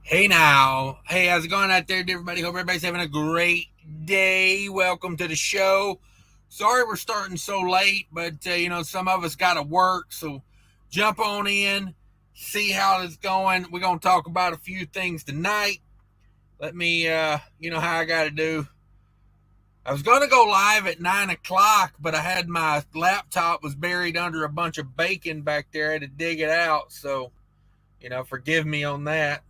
Hey now. Hey, how's it going out there, everybody? Hope everybody's having a great day. Welcome to the show. Sorry we're starting so late, but some of us got to work, so jump on in, see how it's going. We're going to talk about a few things tonight. Let me, you know how I got to do. I was going to go live at 9 o'clock, but I had my laptop was buried under a bunch of bacon back there. I had to dig it out, so, forgive me on that.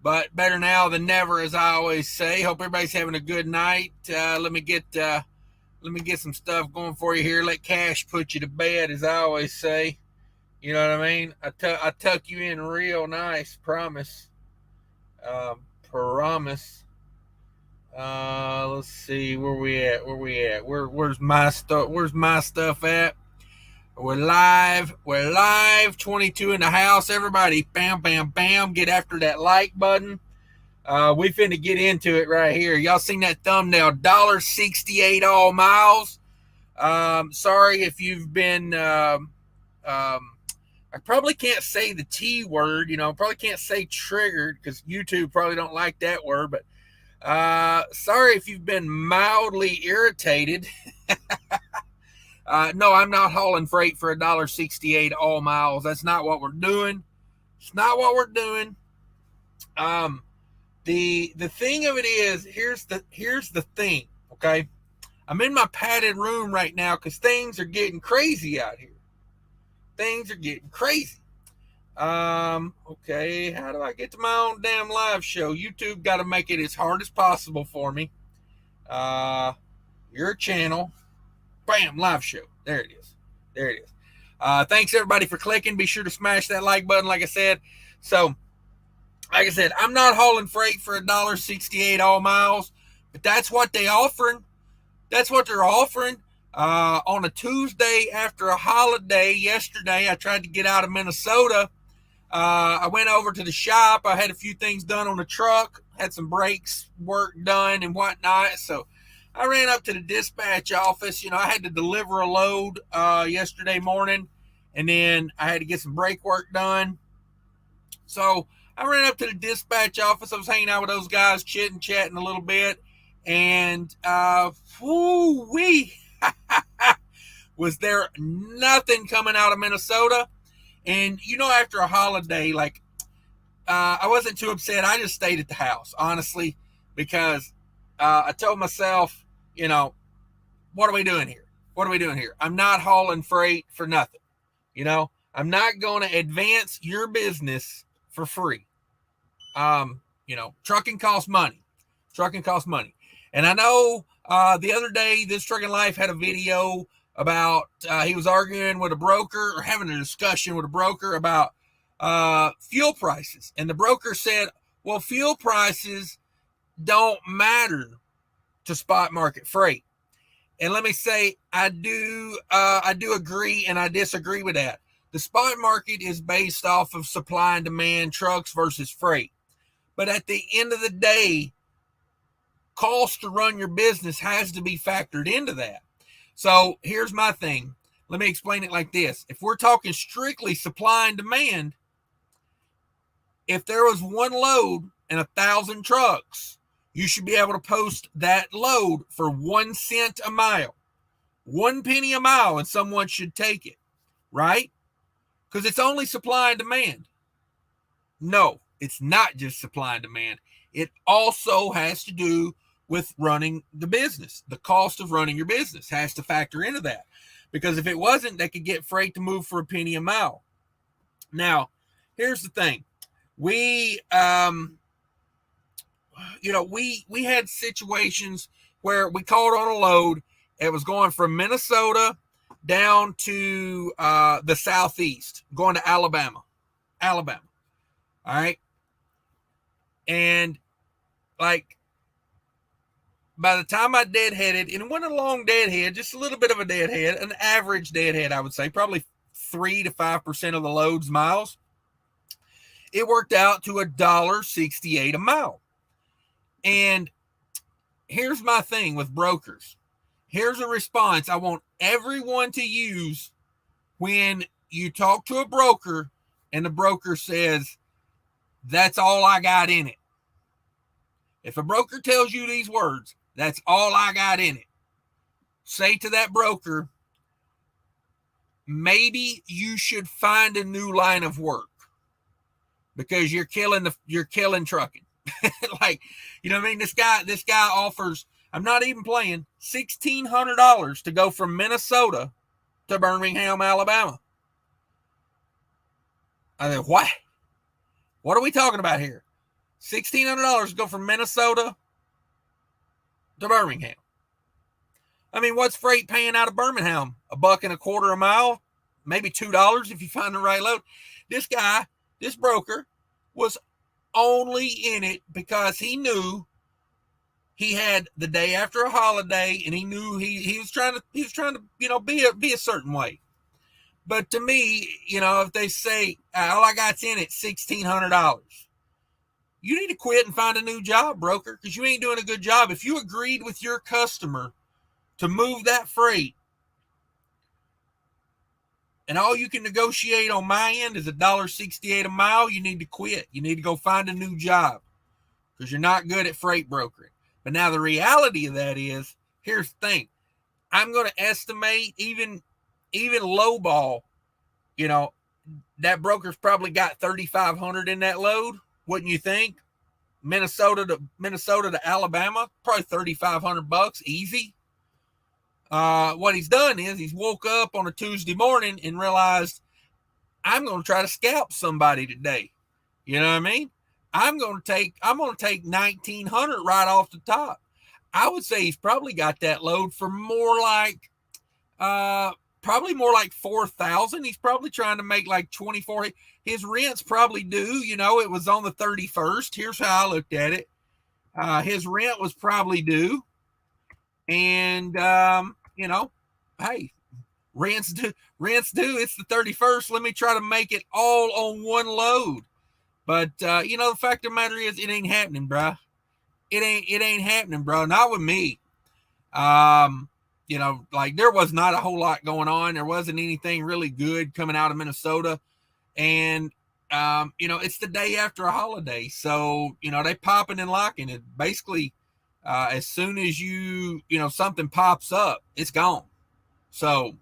But better now than never, as I always say. Hope everybody's having a good night. Let me get some stuff going for you here. Let cash put you to bed, as I always say. You know what I mean? I tuck you in real nice. Promise. Promise. Let's see where we at. Where's my stuff? Where's my stuff at? We're live. 22 in the house. Everybody, bam, bam, bam. Get after that like button. We finna get into it right here. Y'all seen that thumbnail? $1.68 all miles. Sorry if you've been. I probably can't say the T word. Probably can't say triggered because YouTube probably don't like that word. But sorry if you've been mildly irritated. No, I'm not hauling freight for $1.68 all miles. That's not what we're doing. It's not what we're doing. The thing of it is, here's the thing. Okay, I'm in my padded room right now because things are getting crazy out here. Things are getting crazy. Okay, how do I get to my own damn live show? YouTube got to make it as hard as possible for me. Your channel. Bam, live show. There it is. Thanks everybody for clicking. Be sure to smash that like button, like I said. So, like I said, I'm not hauling freight for $1.68 all miles, but that's what they offering. That's what they're offering. On a Tuesday after a holiday yesterday, I tried to get out of Minnesota. I went over to the shop. I had a few things done on the truck, had some brakes work done and whatnot. So I ran up to the dispatch office. I had to deliver a load yesterday morning, and then I had to get some brake work done. So I ran up to the dispatch office. I was hanging out with those guys, chatting a little bit, and whoo-wee, was there nothing coming out of Minnesota? And after a holiday, I wasn't too upset. I just stayed at the house, honestly, because I told myself, what are we doing here? I'm not hauling freight for nothing. I'm not going to advance your business for free. Trucking costs money. And I know the other day, This Trucking Life had a video about he was arguing with a broker or having a discussion with a broker about fuel prices. And the broker said, well, fuel prices don't matter to spot market freight. And let me say, I do agree and I disagree with that. The spot market is based off of supply and demand, trucks versus freight. But at the end of the day, cost to run your business has to be factored into that. So here's my thing. Let me explain it like this. If we're talking strictly supply and demand, if there was one load and 1,000 trucks, you should be able to post that load for 1 cent a mile, 1 penny a mile, and someone should take it, right? Because it's only supply and demand. No, it's not just supply and demand. It also has to do with running the business. The cost of running your business has to factor into that. Because if it wasn't, they could get freight to move for a penny a mile. Now, here's the thing. We had situations where we called on a load. It was going from Minnesota down to the southeast, going to Alabama. All right. And by the time I deadheaded, and it wasn't a long deadhead, just a little bit of a deadhead, an average deadhead, I would say, probably 3 to 5% of the load's miles, it worked out to $1.68 a mile. And here's my thing with brokers. Here's a response I want everyone to use when you talk to a broker and the broker says, That's all I got in it. If a broker tells you these words, that's all I got in it. Say to that broker, maybe you should find a new line of work because you're killing trucking. Like, you know what I mean? This guy offers, I'm not even playing, $1,600 to go from Minnesota to Birmingham, Alabama. I said, what? What are we talking about here? $1,600 to go from Minnesota to Birmingham. I mean, what's freight paying out of Birmingham? $1.25 a mile, maybe $2 if you find the right load. This guy, this broker, was only in it because he knew he had the day after a holiday, and he knew he was trying to be a certain way. But to me, if they say all I got's in it $1,600, you need to quit and find a new job, broker, because you ain't doing a good job. If you agreed with your customer to move that freight, and all you can negotiate on my end is $1.68 a mile, you need to quit. You need to go find a new job because you're not good at freight brokering. But now the reality of that is, here's the thing. I'm going to estimate even lowball, that broker's probably got 3,500 in that load. Wouldn't you think? Minnesota to Alabama, probably $3,500 easy. What he's done is he's woke up on a Tuesday morning and realized, I'm going to try to scalp somebody today. You know what I mean? I'm going to take 1,900 right off the top. I would say he's probably got that load for more like 4,000. He's probably trying to make like 24. His rent's probably due. It was on the 31st. Here's how I looked at it. His rent was probably due. And, hey, rent's due. It's the 31st. Let me try to make it all on one load. But, the fact of the matter is, it ain't happening, bro. It ain't happening, bro. Not with me. There was not a whole lot going on. There wasn't anything really good coming out of Minnesota. And, it's the day after a holiday. So, they popping and locking it. Basically, as soon as something pops up, it's gone. So,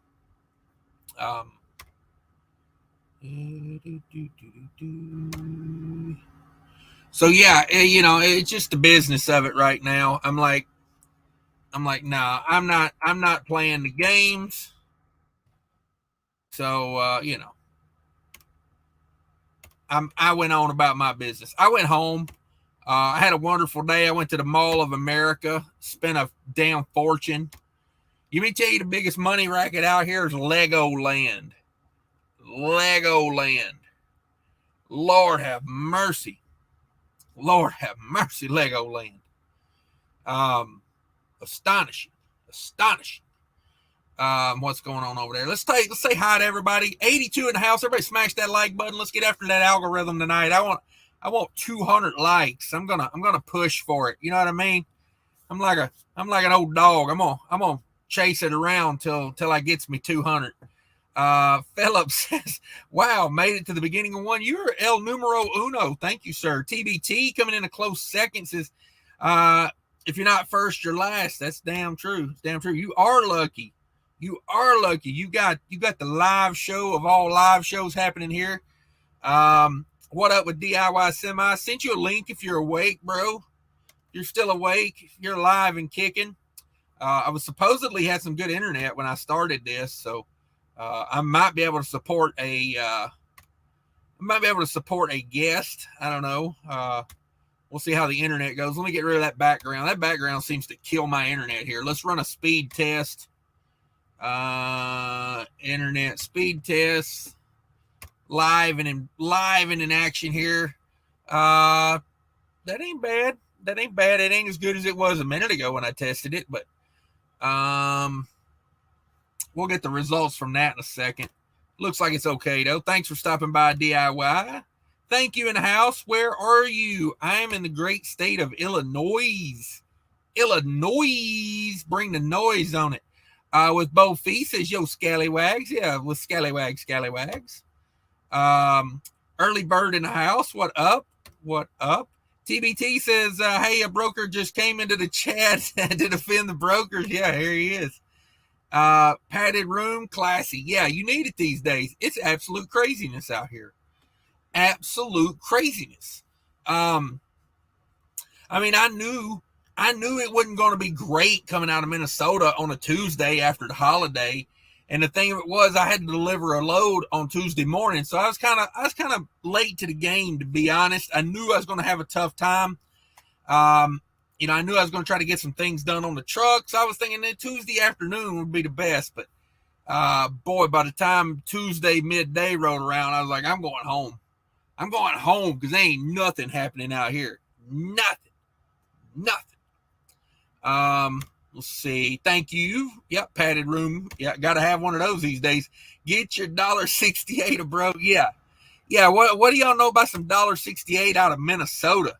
yeah, it's just the business of it right now. I'm like, nah, I'm not playing the games. So, I went on about my business. I went home. I had a wonderful day. I went to the Mall of America, spent a damn fortune. Let me tell you, the biggest money racket out here is Legoland. Legoland. Lord have mercy. Lord have mercy, Legoland. Astonishing. What's going on over there? Let's say hi to everybody. 82 in the house. Everybody smash that like button. Let's get after that algorithm tonight. I want 200 likes. I'm gonna push for it. You know what I mean? I'm like an old dog. I'm gonna chase it around till I gets me 200. Philip says, wow, made it to the beginning of one. You're el numero uno. Thank you, sir. TBT coming in a close second says, if you're not first, you're last. That's damn true. It's damn true. You are lucky. You got the live show of all live shows happening here. What up with DIY Semi? I sent you a link if you're awake, bro. You're still awake. You're alive and kicking. I was supposedly had some good internet when I started this, so I might be able to support a guest. I don't know. We'll see how the internet goes. Let me get rid of that background. That background seems to kill my internet here. Let's run a speed test. Internet speed test. Live and in action here. That ain't bad. It ain't as good as it was a minute ago when I tested it, but we'll get the results from that in a second. Looks like it's okay though. Thanks for stopping by, DIY. Thank you in the house. Where are you? I am in the great state of Illinois. Bring the noise on it. With Bo Fee says, yo, scallywags. Yeah, with scallywags. Early bird in the house. What up? What up? TBT says, hey, a broker just came into the chat to defend the brokers. Yeah, here he is. Padded room, classy. Yeah, you need it these days. It's absolute craziness out here. Absolute craziness. I mean, I knew it wasn't going to be great coming out of Minnesota on a Tuesday after the holiday. And the thing of it was, I had to deliver a load on Tuesday morning, so I was kind of late to the game, to be honest. I knew I was going to have a tough time. I knew I was going to try to get some things done on the truck, so I was thinking that Tuesday afternoon would be the best. But boy, by the time Tuesday midday rolled around, I was like, I'm going home. I'm going home because there ain't nothing happening out here. Nothing. Let's see. Thank you. Yep, padded room. Yeah, got to have one of those these days. Get your $1.68 a bro. Yeah. What do y'all know about some $1.68 out of Minnesota?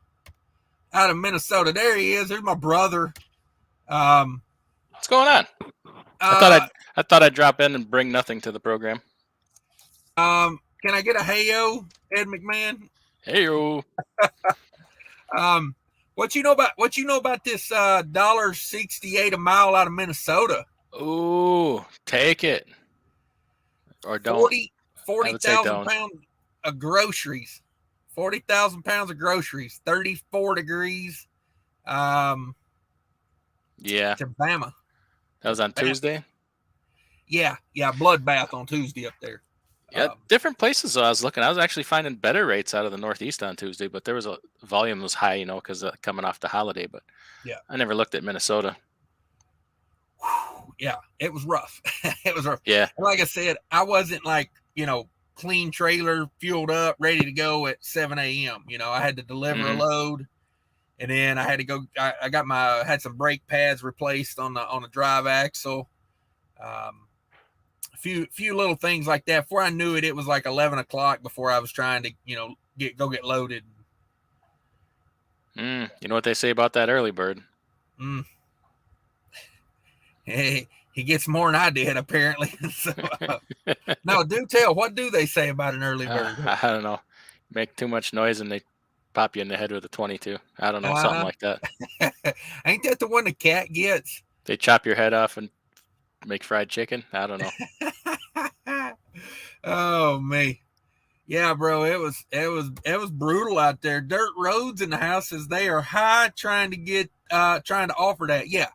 There he is. There's my brother. What's going on? I thought I'd drop in and bring nothing to the program. Can I get a heyo, Ed McMahon? Heyo. What you know about this $1.68 a mile out of Minnesota? Ooh, take it. Or don't. 40,000 pounds of groceries. 40,000 pounds of groceries. 34 degrees. Yeah. To Bama. That was on Tuesday? Yeah. Bloodbath on Tuesday up there. Yeah, different places. I was looking. I was actually finding better rates out of the Northeast on Tuesday, but there was volume was high, because coming off the holiday. But yeah, I never looked at Minnesota. Yeah, it was rough. It was rough. Yeah, and like I said, I wasn't like clean trailer, fueled up, ready to go at 7 a.m. I had to deliver a load, and then I had to go. I had some brake pads replaced on the drive axle. Few little things like that. Before I knew it, it was like 11 o'clock before I was trying to, get loaded. You know what they say about that early bird? Hey, he gets more than I did, apparently. So, no, do tell. What do they say about an early bird? I don't know. Make too much noise and they pop you in the head with a 22. I don't know, something like that. Ain't that the one the cat gets? They chop your head off and make fried chicken? I don't know. Oh me. Yeah, bro, it was brutal out there. Dirt roads in the houses, they are high trying to offer that. Yeah.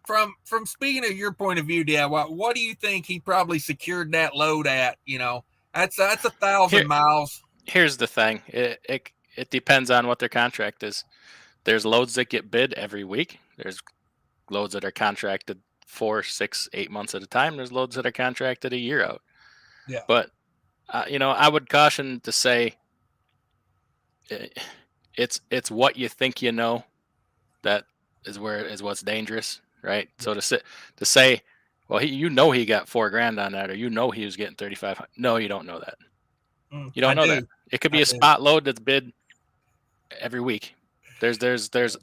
From speaking of your point of view, Dad, what do you think he probably secured that load at? That's 1,000 miles. Here's the thing. It depends on what their contract is. There's loads that get bid every week. There's loads that are contracted 4, 6, 8 months at a time. There's loads that are contracted a year out. Yeah. But I would caution to say it's what you think that is what's dangerous, right? So to say, well, he got $4,000 on that, or he was getting 3,500. No, you don't know that. You don't know that. It could be a spot load that's bid every week. There's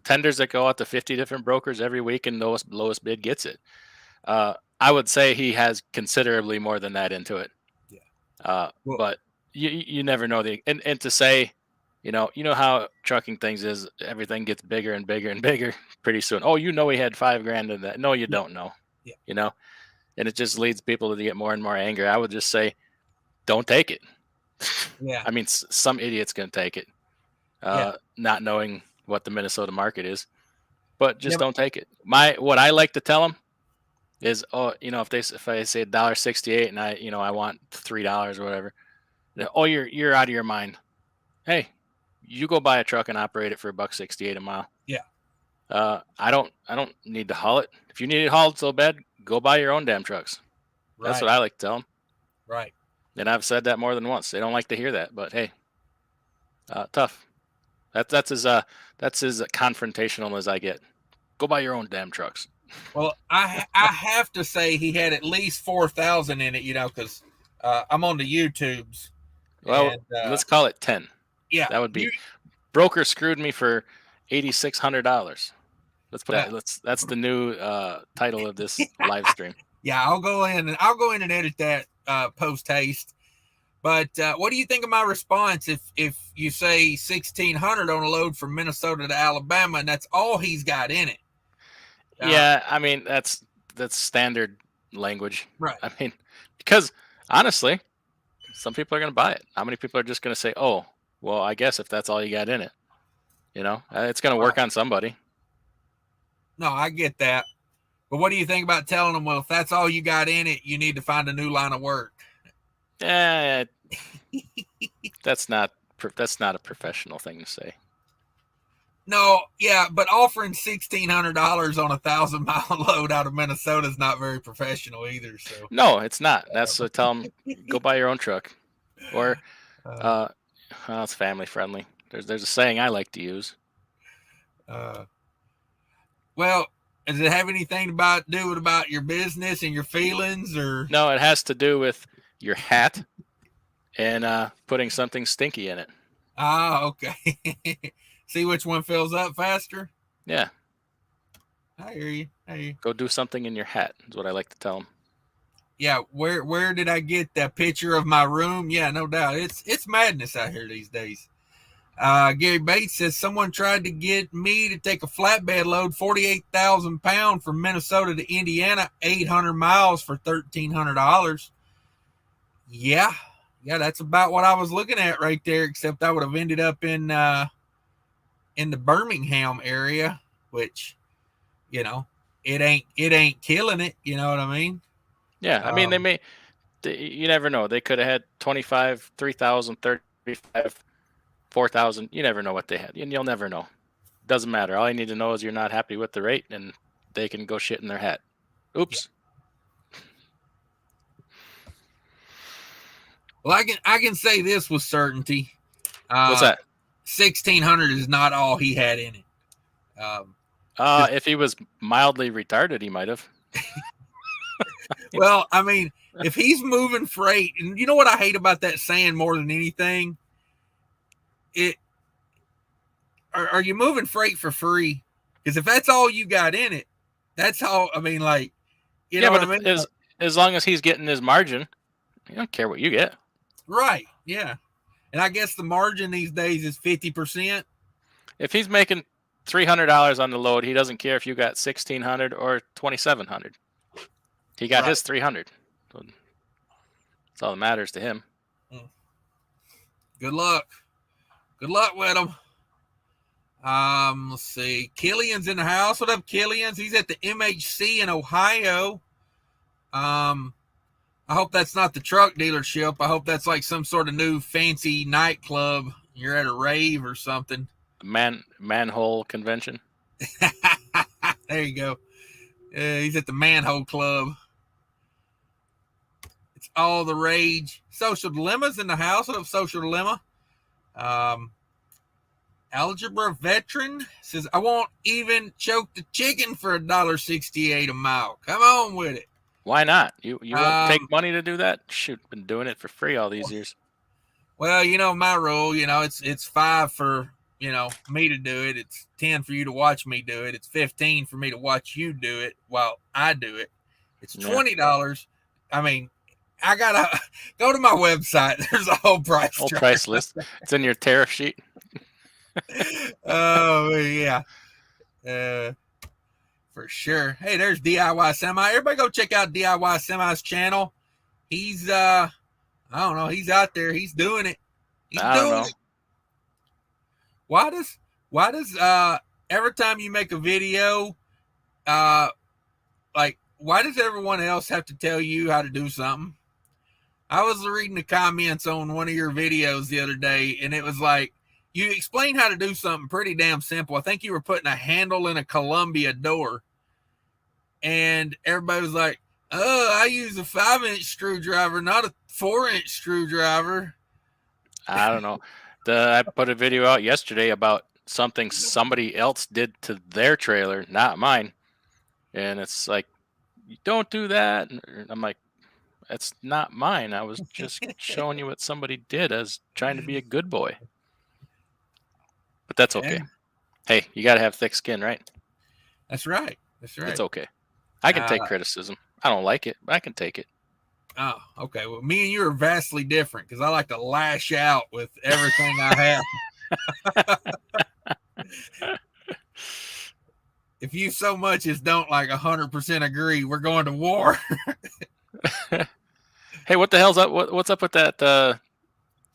tenders that go out to 50 different brokers every week, and the lowest bid gets it. I would say he has considerably more than that into it. Yeah. But you never know and to say, you know how trucking things is. Everything gets bigger and bigger and bigger pretty soon. Oh, he had $5,000 in that. No, you don't know. Yeah. And it just leads people to get more and more angry. I would just say, don't take it. Yeah. I mean, some idiot's going to take it, not knowing what the Minnesota market is, but just don't take it. What I like to tell them is, if I say $1.68 and I want $3 or whatever, you're out of your mind. Hey, you go buy a truck and operate it for $1.68 a mile. Yeah. I don't need to haul it. If you need it hauled so bad, go buy your own damn trucks. Right. That's what I like to tell them. Right. And I've said that more than once. They don't like to hear that, but hey, tough. That's as confrontational as I get. Go buy your own damn trucks. Well, I have to say he had at least 4,000 in it, because I'm on the YouTubes. Well, let's call it 10. Yeah, that would be. Broker screwed me for $8,600. Let's put that. That's the new title of this live stream. Yeah, I'll go in and edit that post haste. But what do you think of my response if you say 1,600 on a load from Minnesota to Alabama, and that's all he's got in it? Yeah, I mean that's standard language. Right. I mean, because honestly, some people are going to buy it. How many people are just going to say, "Oh, well, I guess if that's all you got in it, it's going to work Right. on somebody." No, I get that. But what do you think about telling them, well, if that's all you got in it, you need to find a new line of work? Eh, that's not a professional thing to say. No, yeah, but offering $1,600 on a 1,000-mile load out of Minnesota is not very professional either. So No, it's not. That's tell them go buy your own truck, or well, it's family friendly. There's a saying I like to use. Well, does it have anything about do with about your business and your feelings, or No, it has to do with your hat and putting something stinky in it. okay. See which one fills up faster? Yeah, I hear you. go do something in your hat is what I like to tell them. Yeah, where did I get that picture of my room? Yeah, no doubt. It's madness out here these days. Gary Bates says someone tried to get me to take a flatbed load, 48,000 pounds from Minnesota to Indiana, 800 miles for $1,300. Yeah, that's about what I was looking at right there. Except I would have ended up in the Birmingham area, which it ain't killing it. You know what I mean? Yeah, I mean you never know. They could have had 25, 3,000, 35, 4,000. You never know what they had, and you'll never know. Doesn't matter. All you need to know is you're not happy with the rate, and they can go shit in their hat. Oops. Yeah. Well, I can say this with certainty. What's that? 1,600 is not all he had in it. If he was mildly retarded, he might have. Well, I mean, if he's moving freight, and you know what I hate about that saying more than anything? Are you moving freight for free? Because if that's all you got in it, that's all. I mean, like, you know what I mean? As long as he's getting his margin, you don't care what you get. Right. Yeah. And I guess the margin these days is 50%. If he's making $300 on the load, he doesn't care if you got 1,600 or 2,700. He got his 300. So that's all that matters to him. Good luck. Good luck with him. Let's see. Killian's in the house. What up, Killian's? He's at the MHC in Ohio. I hope that's not the truck dealership. I hope that's like some sort of new fancy nightclub. You're at a rave or something. Manhole convention. There you go. He's at the Manhole Club. It's all the rage. Social Dilemma's in the house. What up, Social Dilemma? Algebra Veteran says, I won't even choke the chicken for $1.68 a mile. Come on with it. Why not? You won't take money to do that? Shoot, been doing it for free all these years. Well, my rule, it's $5 for, me to do it. It's $10 for you to watch me do it. It's $15 for me to watch you do it while I do it. It's $20. I mean, I gotta go to my website. There's a whole price list. It's in your tariff sheet. Oh yeah. For sure. Hey, there's DIY Semi. Everybody go check out DIY Semi's channel. He's I don't know, he's out there. He's doing it. He's doing it. Why does every time you make a video, why does everyone else have to tell you how to do something? I was reading the comments on one of your videos the other day, and it was like, you explained how to do something pretty damn simple. I think you were putting a handle in a Columbia door, and everybody was like, oh, I use a 5-inch screwdriver, not a 4-inch screwdriver. I don't know. I put a video out yesterday about something somebody else did to their trailer, not mine. And it's like, you don't do that. And I'm like, that's not mine. I was just showing you what somebody did as trying to be a good boy. But that's okay. Hey, you got to have thick skin, right? That's right. It's okay. I can take criticism. I don't like it, but I can take it. Oh, okay. Well, me and you are vastly different because I like to lash out with everything I have. If you so much as don't like 100% agree, we're going to war. Hey, what the hell's up? What's up with that?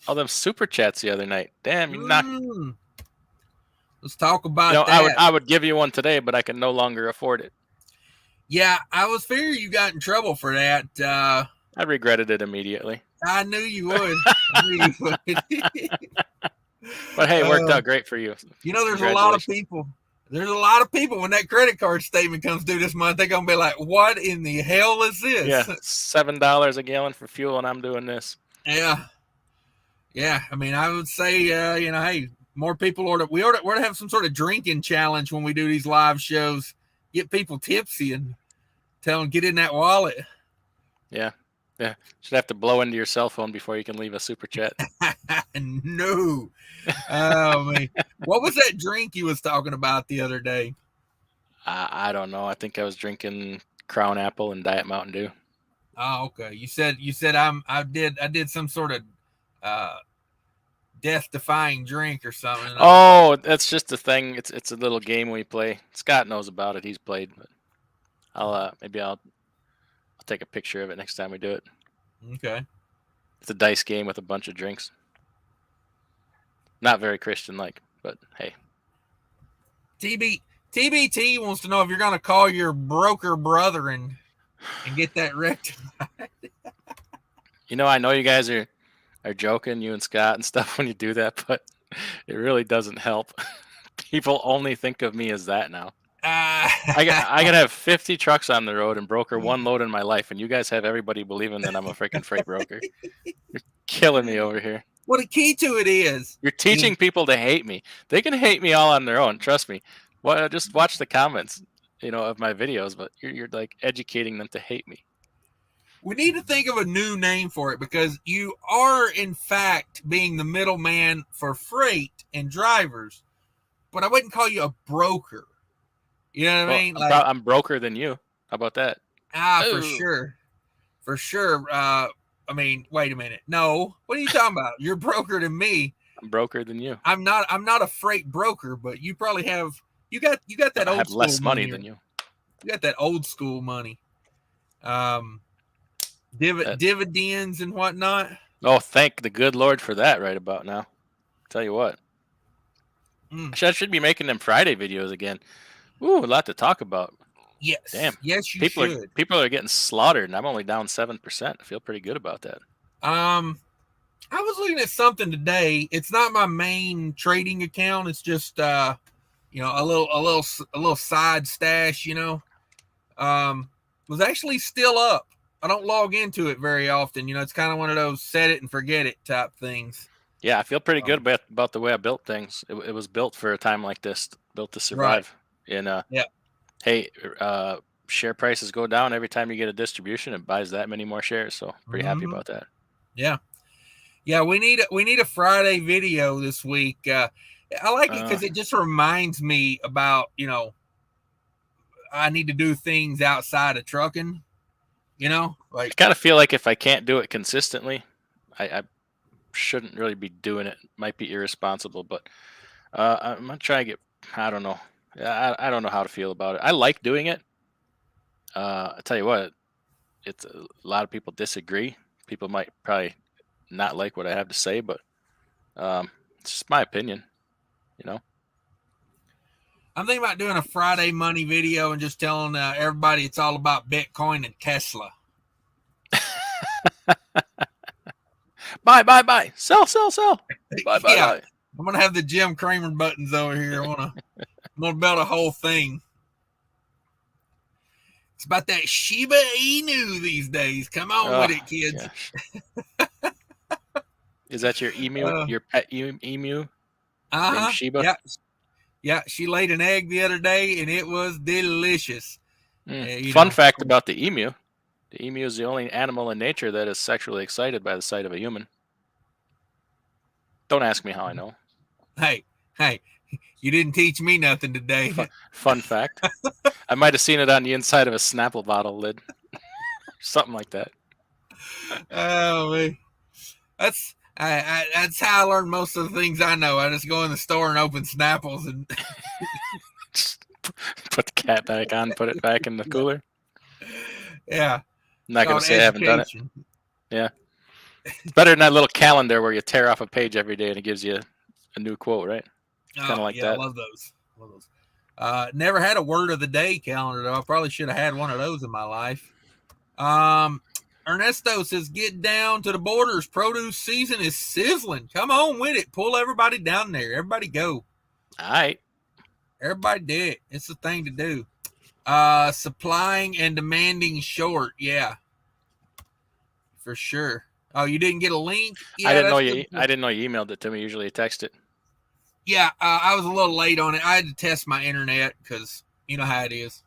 All them super chats the other night. Damn, you knocked. Let's talk You about know, that. I would give you one today, but I can no longer afford it. Yeah, I was figuring you got in trouble for that. I regretted it immediately. I knew you would. I knew you would. But hey, it worked out great for you. You know, there's a lot of people. There's a lot of people when that credit card statement comes due this month, they're gonna be like, "What in the hell is this?" Yeah, $7 a gallon for fuel, and I'm doing this. Yeah, yeah. I mean, I would say, you know, hey, more people ought to have some sort of drinking challenge when we do these live shows. Get people tipsy and tell them get in that wallet. Yeah, yeah. Should have to blow into your cell phone before you can leave a super chat. No. Oh man, what was that drink you was talking about the other day? I don't know. I think I was drinking Crown Apple and Diet Mountain Dew. Oh, okay. You said I did some sort of death-defying drink or something. Oh, that's just a thing. It's a little game we play. Scott knows about it. He's played, but I'll take a picture of it next time we do it. Okay. It's a dice game with a bunch of drinks. Not very Christian-like, but hey. TBT wants to know if you're going to call your broker brother and get that rectified. You know, I know you guys are joking, you and Scott and stuff when you do that, but it really doesn't help. People only think of me as that now. I gotta have 50 trucks on the road and broker one load in my life, and you guys have everybody believing that I'm a freaking freight broker. You're killing me over here. Well, the key to it is you're teaching people to hate me. They can hate me all on their own. Trust me. Well, just watch the comments, you know, of my videos. But you're like educating them to hate me. We need to think of a new name for it because you are, in fact, being the middleman for freight and drivers. But I wouldn't call you a broker. You know what I mean? Like, I'm broker than you. How about that? For sure. For sure. I mean, wait a minute. No, what are you talking about? You're broker than me. I'm broker than you. I'm not a freight broker, but you probably have you got that old school less money than you. You got that old school money. Dividends and whatnot. Oh, thank the good Lord for that right about now. Tell you what. I should be making them Friday videos again. Ooh, a lot to talk about. Yes. Damn. Yes, you should. People are getting slaughtered, and I'm only down 7%. I feel pretty good about that. I was looking at something today. It's not my main trading account. It's just you know, a little side stash. You know, was actually still up. I don't log into it very often. You know, it's kind of one of those set it and forget it type things. Yeah, I feel pretty good about the way I built things. It was built for a time like this, built to survive. Right. And yeah. Hey, share prices go down every time you get a distribution. It buys that many more shares, so pretty happy about that. Yeah, yeah. We need a Friday video this week. I like it because it just reminds me about, you know, I need to do things outside of trucking. You know, like I kind of feel like if I can't do it consistently, I shouldn't really be doing it. Might be irresponsible, but I'm gonna try and get. I don't know. I don't know how to feel about it. I like doing it. I tell you what, it's a lot of people disagree. People might probably not like what I have to say, but it's just my opinion, you know. I'm thinking about doing a Friday money video and just telling everybody it's all about Bitcoin and Tesla. Buy, sell. Buy. Yeah. I'm gonna have the Jim Cramer buttons over here. I'm gonna build a whole thing. It's about that Shiba Inu these days. Come on with it, kids. Is that your emu? Your pet emu? Shiba? Yeah. Yeah, she laid an egg the other day, and it was delicious. Fun fact about the emu. The emu is the only animal in nature that is sexually excited by the sight of a human. Don't ask me how I know. Hey, you didn't teach me nothing today. Fun fact. I might have seen it on the inside of a Snapple bottle lid. Something like that. Oh man, that's how I learned most of the things I know. I just go in the store and open Snapples and Just put the cat back on, put it back in the cooler. yeah. I'm not going to Called say I haven't done it. education. Yeah. It's better than that little calendar where you tear off a page every day and it gives you a new quote, right? Kind of like yeah, that. I love those. Never had a word of the day calendar though. I probably should have had one of those in my life. Ernesto says, "Get down to the borders. Produce season is sizzling. Come on with it. Pull everybody down there. Everybody go. All right. Everybody do it. It's the thing to do. Supplying and demanding short. Yeah, for sure. Oh, you didn't get a link? Yeah, I didn't know you emailed it to me. Usually you text it. Yeah, I was a little late on it. I had to test my internet because you know how it is.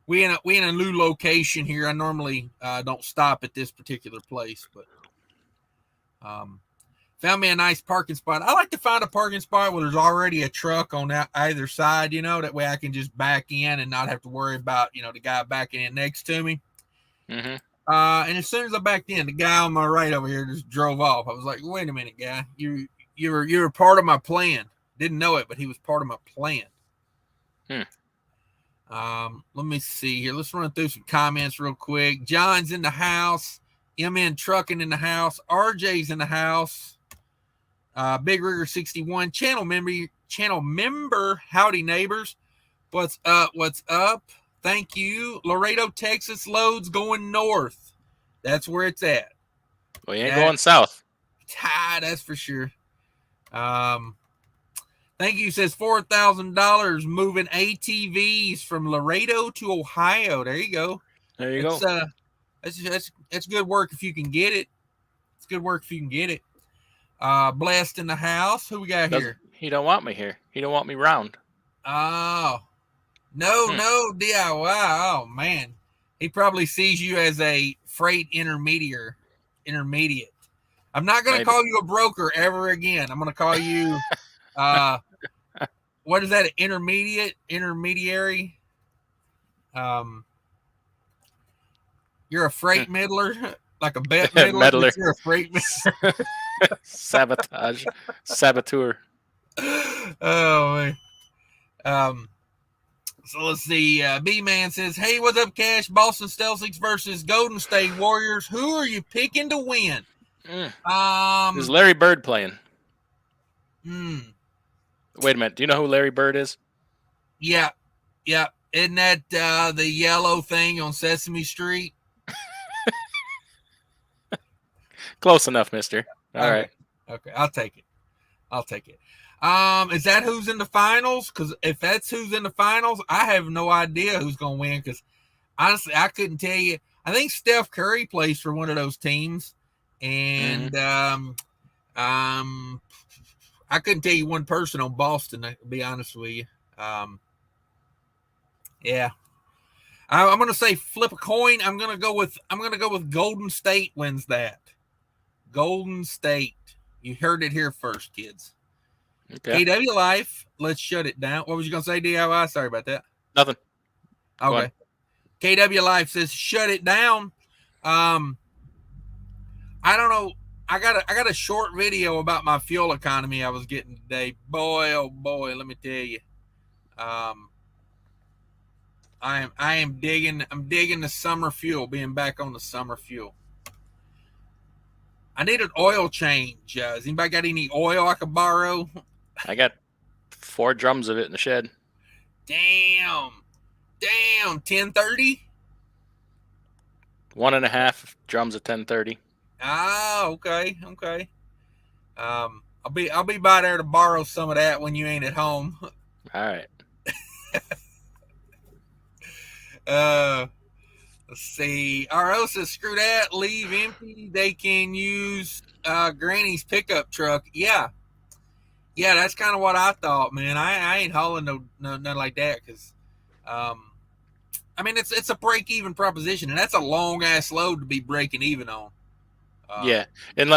We in a new location here. I normally don't stop at this particular place, but found me a nice parking spot. I like to find a parking spot where there's already a truck on either side. You know, that way I can just back in and not have to worry about the guy backing in next to me. Mm-hmm. And as soon as I backed in, the guy on my right over here just drove off. I was like, "Wait a minute, guy, you were part of my plan." Didn't know it, but he was part of my plan. Let me see here. Let's run through some comments real quick. John's in the house. MN Trucking in the house. RJ's in the house. Big Rigger 61. Channel member. Howdy, neighbors. What's up? What's up? Thank you. Laredo, Texas loads going north. That's where it's at. Well, you ain't going south. That's for sure. Thank you. Says $4,000 moving ATVs from Laredo to Ohio. There you go. There you go. That's good work if you can get it. It's good work if you can get it. Blessed in the house. Who we got here? He don't want me here. He don't want me round. Oh, no DIY. Oh man, he probably sees you as a freight intermediate. I'm not going to call you a broker ever again. I'm going to call you. What is that? Intermediary. You're a freight middler, like a bet middler. You're a freight middler. Saboteur. Oh man. So let's see. B-Man says, "Hey, what's up, Cash? Boston Celtics versus Golden State Warriors. Who are you picking to win?" Is Larry Bird playing? Wait a minute. Do you know who Larry Bird is? Yeah. Isn't that the yellow thing on Sesame Street? Close enough, mister. All right. Okay, I'll take it. Is that who's in the finals? Because if that's who's in the finals, I have no idea who's going to win. Because honestly, I couldn't tell you. I think Steph Curry plays for one of those teams, and I couldn't tell you one person on Boston. To be honest with you, yeah, I'm going to say flip a coin. I'm going to go with Golden State wins that. Golden State. You heard it here first, kids. Okay. KW Life, let's shut it down. What was you going to say, DIY? Sorry about that. Nothing. Okay. KW Life says shut it down. I don't know. I got a short video about my fuel economy I was getting today. Boy, oh boy, let me tell you. I am digging the summer fuel, being back on the summer fuel. I need an oil change. Has anybody got any oil I could borrow? I got 4 drums of it in the shed. Damn, 1030? 1.5 drums of 1030. Ah, okay. I'll be by there to borrow some of that when you ain't at home. All right. Let's see. RO says, screw that. Leave empty. They can use Granny's pickup truck. Yeah, that's kind of what I thought, man. I ain't hauling no nothing like that because, I mean, it's a break even proposition, and that's a long ass load to be breaking even on. Yeah, and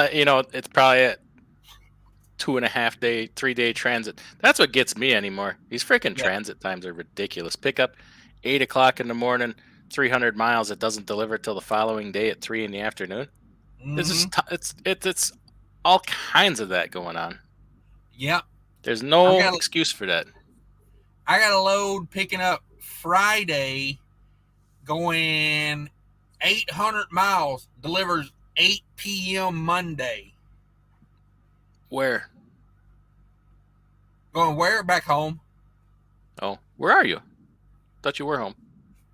it's probably a 2.5 day, 3 day transit. That's what gets me anymore. These freaking transit times are ridiculous. Pick up 8 o'clock in the morning, 300 miles, it doesn't deliver till the following day at 3 in the afternoon. It's Mm-hmm. just it's all kinds of that going on. Yep. There's no excuse for that. I got a load picking up Friday, going 800 miles, delivers 8 p.m. Monday. Where? Going where? Back home. Oh, where are you? Thought you were home.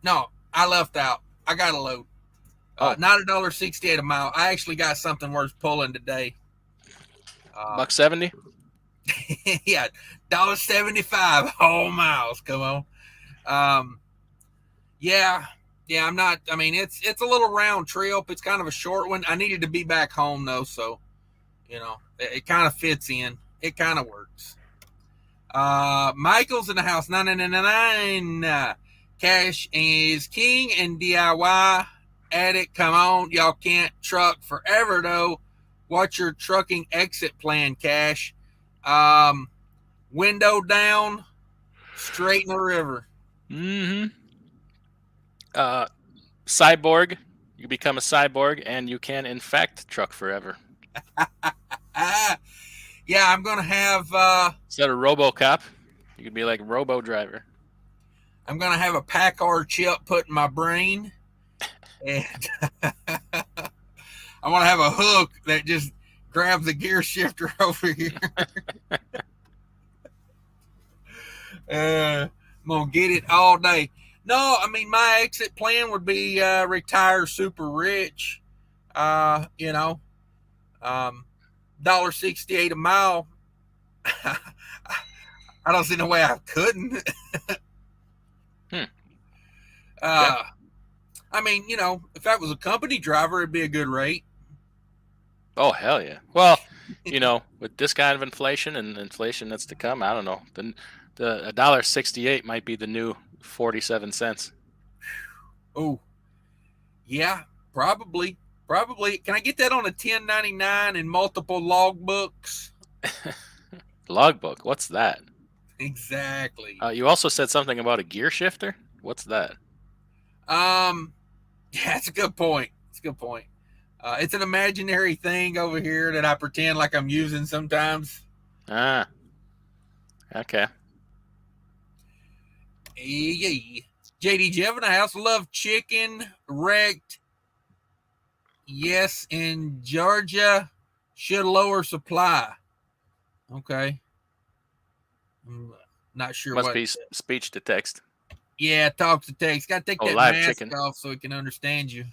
No, I left out. I got a load. Oh. Not $1.68 a mile. I actually got something worth pulling today. $1.70? Yeah, $1.75 all miles. Come on. Yeah, I'm not. I mean, it's a little round trip. It's kind of a short one. I needed to be back home though, so it kind of fits in. It kind of works. Michael's in the house. 999. Cash is king and DIY. Addict, come on. Y'all can't truck forever though. What's your trucking exit plan, Cash? Window down, straight in the river. Mm-hmm. Cyborg. You become a cyborg and you can in fact truck forever. Yeah, I'm gonna have instead of RoboCop, you could be like Robo Driver. I'm gonna have a Packard chip put in my brain, and I'm gonna have a hook that just grabs the gear shifter over here. I'm gonna get it all day. No, I mean my exit plan would be retire super rich. $1.68 a mile. I don't see no way I couldn't. I mean, if I was a company driver, it'd be a good rate. Oh, hell yeah. Well, with this kind of inflation and inflation that's to come, I don't know. The $1.68 might be the new 47 cents. Oh, yeah, probably. Can I get that on a 1099 and multiple logbooks? Logbook? What's that? Exactly. You also said something about a gear shifter. What's that? Yeah, that's a good point. It's an imaginary thing over here that I pretend like I'm using sometimes. Ah. Okay. Yeah. JD Jeff in the house. Love chicken. Wrecked. Yes, in Georgia. Should lower supply. Okay. I'm not sure Must what. be speech to text. Yeah, talk to text. Got to take that live mask chicken off so he can understand you.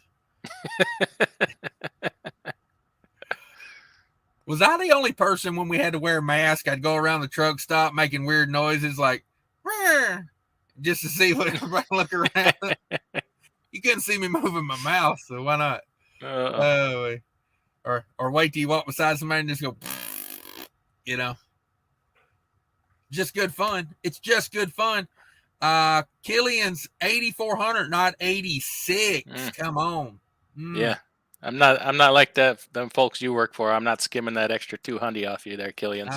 Was I the only person when we had to wear a mask? I'd go around the truck stop making weird noises like, just to see what everybody look around. You couldn't see me moving my mouth, so why not? Or wait till you walk beside somebody and just go, just good fun. It's just good fun. Killian's 8,400, not 86. Come on. Yeah. I'm not like that. Them folks you work for. I'm not skimming that extra $200 off you there, Killian's.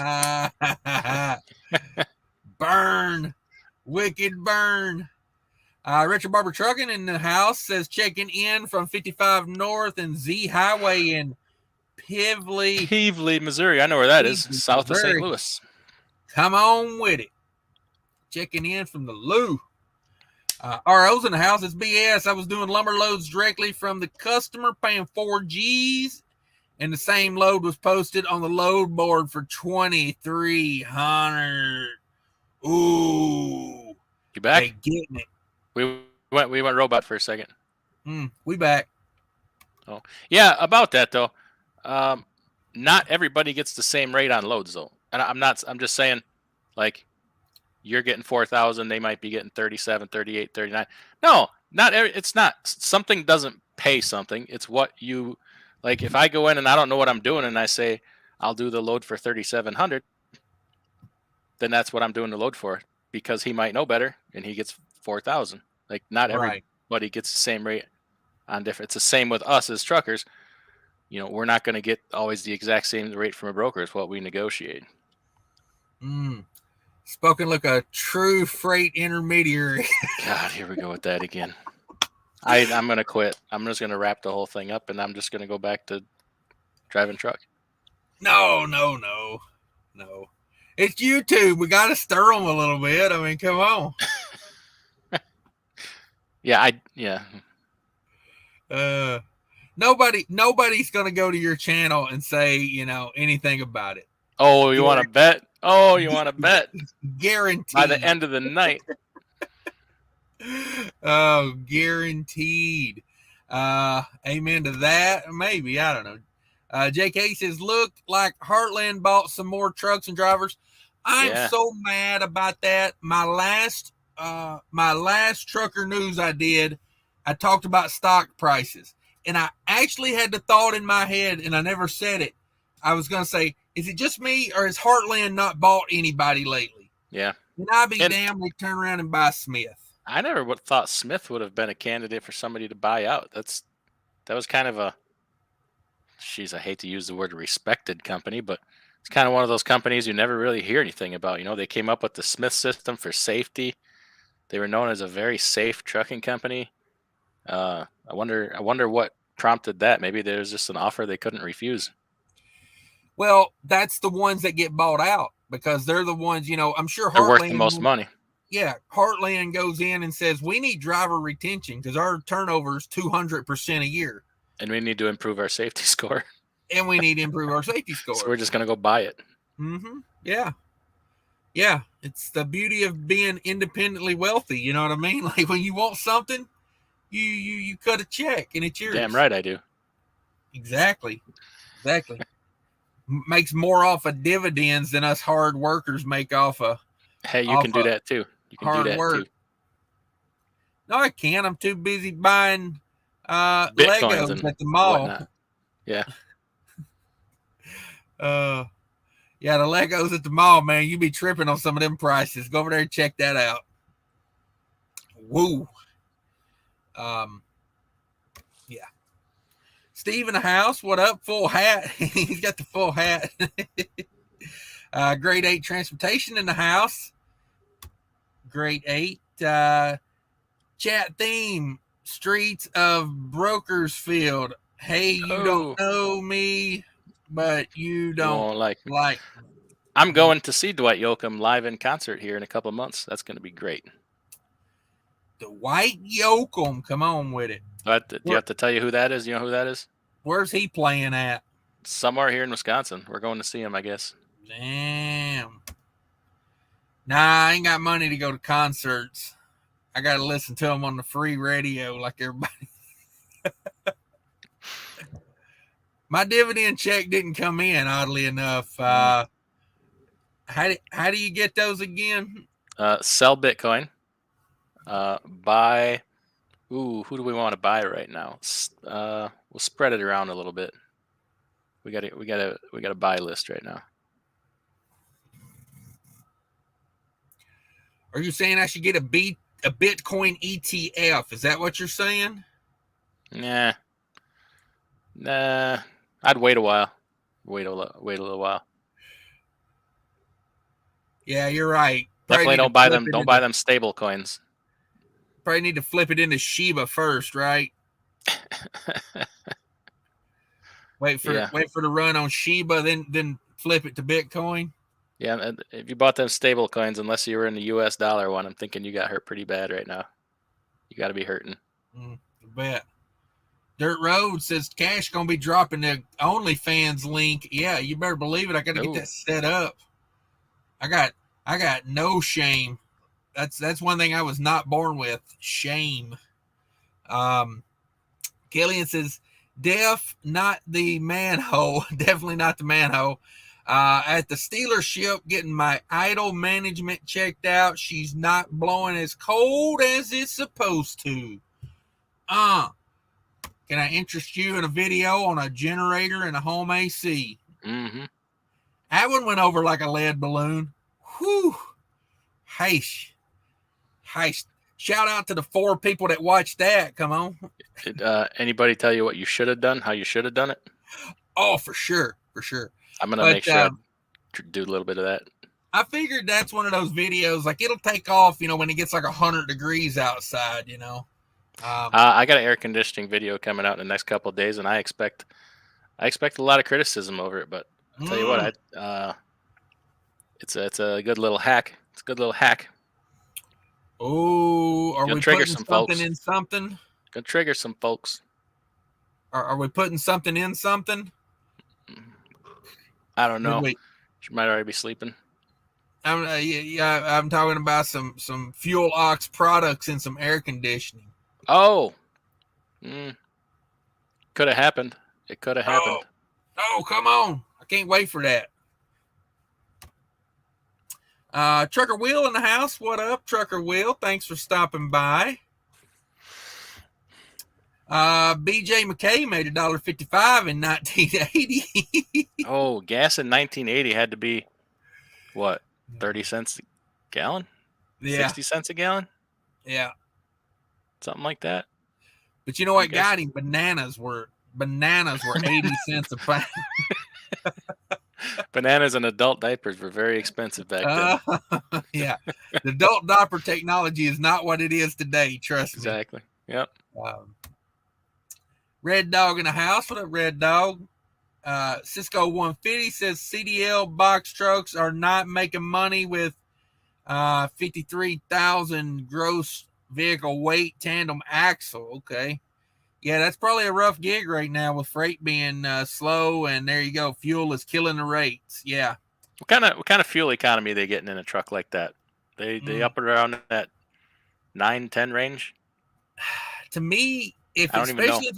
Burn, wicked burn. Richard Barber Trucking in the house says checking in from 55 North and Z Highway in Pevely, Missouri. I know where that is. South of St. Louis. Come on with it. Checking in from the Lou. RO's in the house. It's BS. I was doing lumber loads directly from the customer, paying 4 G's, and the same load was posted on the load board for 2,300. Ooh, you back? They getting it. We went robot for a second. We back. Oh yeah, about that though. Not everybody gets the same rate on loads though, and I'm just saying, like. You're getting 4,000. They might be getting 37, 38, 39. No, it's not. Something doesn't pay something. It's what you like. If I go in and I don't know what I'm doing and I say I'll do the load for 3,700, then that's what I'm doing the load for because he might know better and he gets 4,000. Like not everybody gets the same rate on different. It's the same with us as truckers. We're not going to get always the exact same rate from a broker. It's what we negotiate. Spoken like a true freight intermediary. God, here we go with that again. I'm gonna quit. I'm just gonna wrap the whole thing up, and I'm just gonna go back to driving truck. No. It's YouTube. We got to stir them a little bit. I mean, come on. Yeah. Nobody's gonna go to your channel and say anything about it. Oh, you want to bet? Oh, you want to bet? Guaranteed. By the end of the night. Oh, guaranteed. Amen to that. Maybe, I don't know. JK says, look like Heartland bought some more trucks and drivers. I'm so mad about that. My last trucker news I did, I talked about stock prices, and I actually had the thought in my head, and I never said it. I was going to say, is it just me, or has Heartland not bought anybody lately? Yeah. And I'd be damned they turn around and buy Smith. I never thought Smith would have been a candidate for somebody to buy out. That was kind of a, I hate to use the word respected company, but it's kind of one of those companies you never really hear anything about. They came up with the Smith system for safety. They were known as a very safe trucking company. I wonder what prompted that. Maybe there's just an offer they couldn't refuse. Well, that's the ones that get bought out because they're the ones, I'm sure they're worth the most money. Yeah, Heartland goes in and says, we need driver retention because our turnover is 200% a year. And we need to improve our safety score. So we're just going to go buy it. Mm-hmm. Yeah. It's the beauty of being independently wealthy. You know what I mean? Like when you want something, you cut a check and it's yours. Damn right I do. Exactly. Makes more off of dividends than us hard workers make off of. Hey, you can do that too. You can do that too. No, I can't. I'm too busy buying Bitcoins Legos at the mall. Whatnot. Yeah. The Legos at the mall, man. You be tripping on some of them prices. Go over there and check that out. Woo. Yeah. Steve in the house. What up? Full hat. He's got the full hat. Grade 8 transportation in the house. Grade 8. Chat theme. Streets of Brokersfield. Hey, you don't know me, but you don't like me. I'm going to see Dwight Yoakam live in concert here in a couple of months. That's going to be great. Dwight Yoakam, come on with it. Do you have to tell you who that is? You know who that is? Where's he playing at? Somewhere here in Wisconsin. We're going to see him, I guess. Damn. Nah, I ain't got money to go to concerts. I got to listen to him on the free radio like everybody. My dividend check didn't come in, oddly enough. How do you get those again? Sell Bitcoin. Buy. Who do we want to buy right now? We'll spread it around a little bit. We got a buy list right now. Are you saying I should get a Bitcoin ETF? Is that what you're saying? Nah. I'd wait a while. Wait a little while. Yeah, you're right. Definitely don't buy them. Don't buy them stable coins. Probably need to flip it into Shiba first, right? Wait for the run on Shiba, then flip it to Bitcoin. Yeah, and if you bought them stable coins, unless you were in the U.S. dollar one, I'm thinking you got hurt pretty bad right now. You got to be hurting. I bet. Dirt Road says Cash gonna be dropping the OnlyFans link. Yeah, you better believe it. I got to get that set up. I got no shame. That's one thing I was not born with. Shame. Killian says, not the manhole. Definitely not the manhole. At the Steeler ship, getting my idle management checked out. She's not blowing as cold as it's supposed to. Can I interest you in a video on a generator and a home AC? Mm-hmm. That one went over like a lead balloon. Whew. Heish. Shout out to the 4 people that watched that. Come on. Did anybody tell you what you should have done? How you should have done it? Oh, for sure. I'm gonna make sure I do a little bit of that. I figured that's one of those videos. Like it'll take off, when it gets like 100 degrees outside. I got an air conditioning video coming out in the next couple of days, and I expect a lot of criticism over it. But I'll tell you what, it's a good little hack. It's a good little hack. Oh, are Gonna we trigger putting some something folks. in something? Gonna trigger some folks. Are we putting something in something? I don't know. Wait. She might already be sleeping. I'm talking about some fuel ox products and some air conditioning. Oh, could have happened. It could have happened. Oh, come on! I can't wait for that. Trucker Will in the house. What up, Trucker Will? Thanks for stopping by. BJ McKay made $1.55 in 1980. Oh, gas in 1980 had to be what, 30 cents a gallon? Yeah. 60 cents a gallon? Yeah. Something like that. But you know what got him? Bananas were 80 cents a pound. Bananas and adult diapers were very expensive back then. Yeah. The adult diaper technology is not what it is today. Trust me. Exactly. Yep. Red Dog in the house. What up, Red Dog? Cisco 150 says CDL box trucks are not making money with 53,000 gross vehicle weight tandem axle. Okay. Yeah, that's probably a rough gig right now with freight being slow, and there you go. Fuel is killing the rates. Yeah. What kind of fuel economy are they getting in a truck like that? They up around that 9-10 range? To me, especially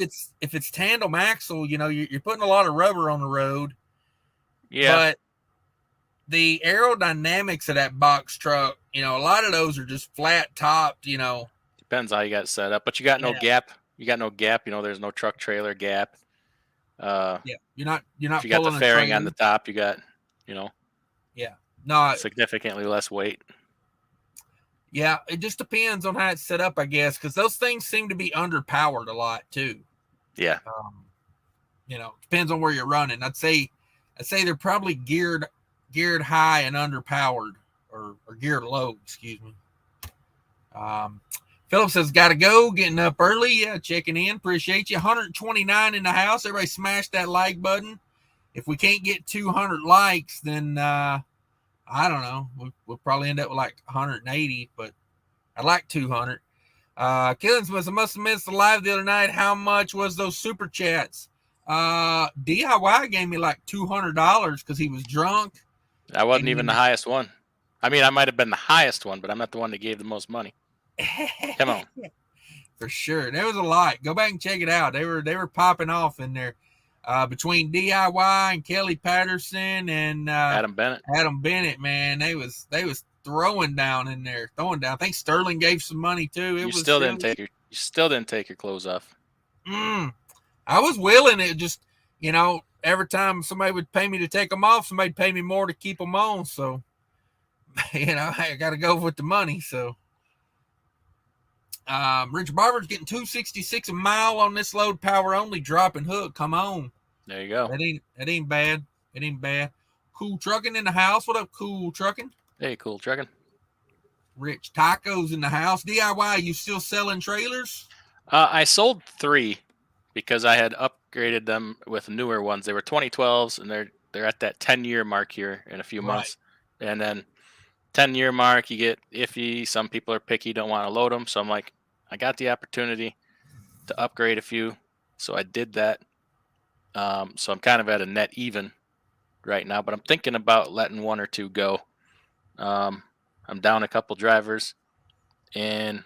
if it's tandem axle, you know, you're putting a lot of rubber on the road. Yeah. But the aerodynamics of that box truck, you know, a lot of those are just flat topped, you know. Depends how you got it set up, but you got no gap. You got no gap. You know, there's no truck trailer gap. Yeah, you're not. If you got the fairing on the top, you got, you know. Yeah. No. Significantly less weight. Yeah, it just depends on how it's set up, I guess, because those things seem to be underpowered a lot too. Yeah. You know, depends on where you're running. I'd say they're probably geared high and underpowered, or geared low. Excuse me. Philip says, "Got to go. Getting up early. Yeah, checking in. Appreciate you. 129 in the house. Everybody smash that like button. If we can't get 200 likes, then I don't know. We'll probably end up with like 180, but I'd like 200. Killings must have missed the live the other night. How much was those super chats? DIY gave me like $200 because he was drunk. I wasn't even the highest one. I mean, I might have been the highest one, but I'm not the one that gave the most money. Come on. For sure. There was a lot. Go back and check it out. They were popping off in there. Between DIY and Kelly Patterson and Adam Bennett, man, they was throwing down in there, throwing down. I think Sterling gave some money too. You still didn't take your clothes off. I was willing. It just, you know, every time somebody would pay me to take them off, somebody'd pay me more to keep them on. So, you know, I got to go with the money. So, Rich Barber's getting $2.66 a mile on this load, power only, dropping hook. Come on. There you go. That ain't bad. It ain't bad. Cool Trucking in the house. What up, Cool Trucking? Hey, Cool Trucking. Rich Tacos in the house. DIY, you still selling trailers? I sold 3 because I had upgraded them with newer ones. They were 2012s, and they're at that 10-year mark here in a few months. And then 10-year mark, you get iffy. Some people are picky, don't want to load them. So I'm like, I got the opportunity to upgrade a few, so I did that. So I'm kind of at a net even right now, but I'm thinking about letting 1 or 2 go. I'm down a couple drivers, and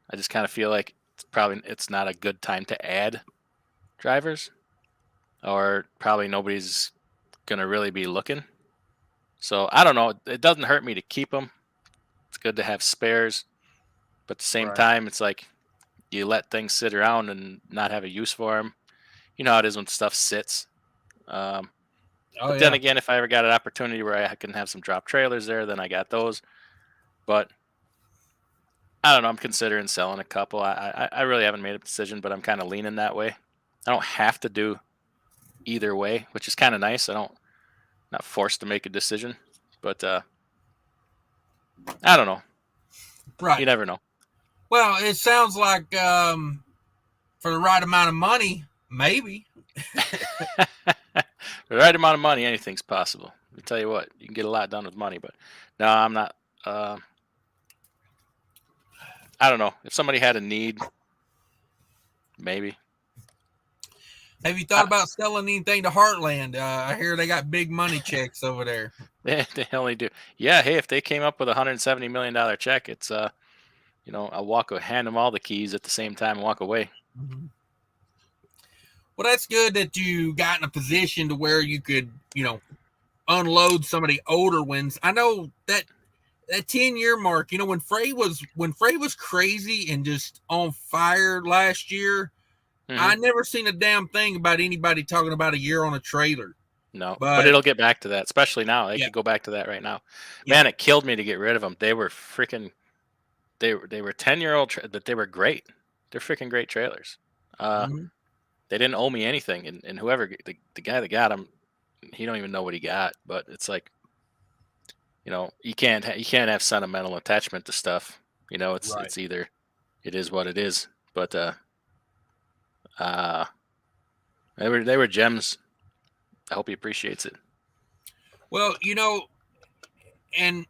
I just kind of feel like it's not a good time to add drivers, or probably nobody's gonna really be looking. So I don't know. It doesn't hurt me to keep them. It's good to have spares, but at the same time, it's like you let things sit around and not have a use for them. You know how it is when stuff sits. But then again, if I ever got an opportunity where I can have some drop trailers there, then I got those. But I don't know. I'm considering selling a couple. I really haven't made a decision, but I'm kind of leaning that way. I don't have to do either way, which is kind of nice. Not forced to make a decision, but I don't know. Right. You never know. Well, it sounds like for the right amount of money, maybe. The right amount of money, anything's possible. I tell you what, you can get a lot done with money, but no, I'm not. I don't know. If somebody had a need, maybe. Have you thought about selling anything to Heartland? I hear they got big money checks over there. They only do. Yeah, hey, if they came up with $170 million check, it's I'll hand them all the keys at the same time and walk away. Mm-hmm. Well, that's good that you got in a position to where you could, unload some of the older ones. I know that 10-year mark, when Frey was crazy and just on fire last year, I never seen a damn thing about anybody talking about a year on a trailer. No, but it'll get back to that, especially now. They could go back to that right now. Man, it killed me to get rid of them. They were freaking. They were 10-year-old that they were great. They're freaking great trailers. They didn't owe me anything, and whoever the guy that got them, he don't even know what he got. But it's like, you can't have sentimental attachment to stuff. It's either it is what it is. But they were gems. I hope he appreciates it. Well, and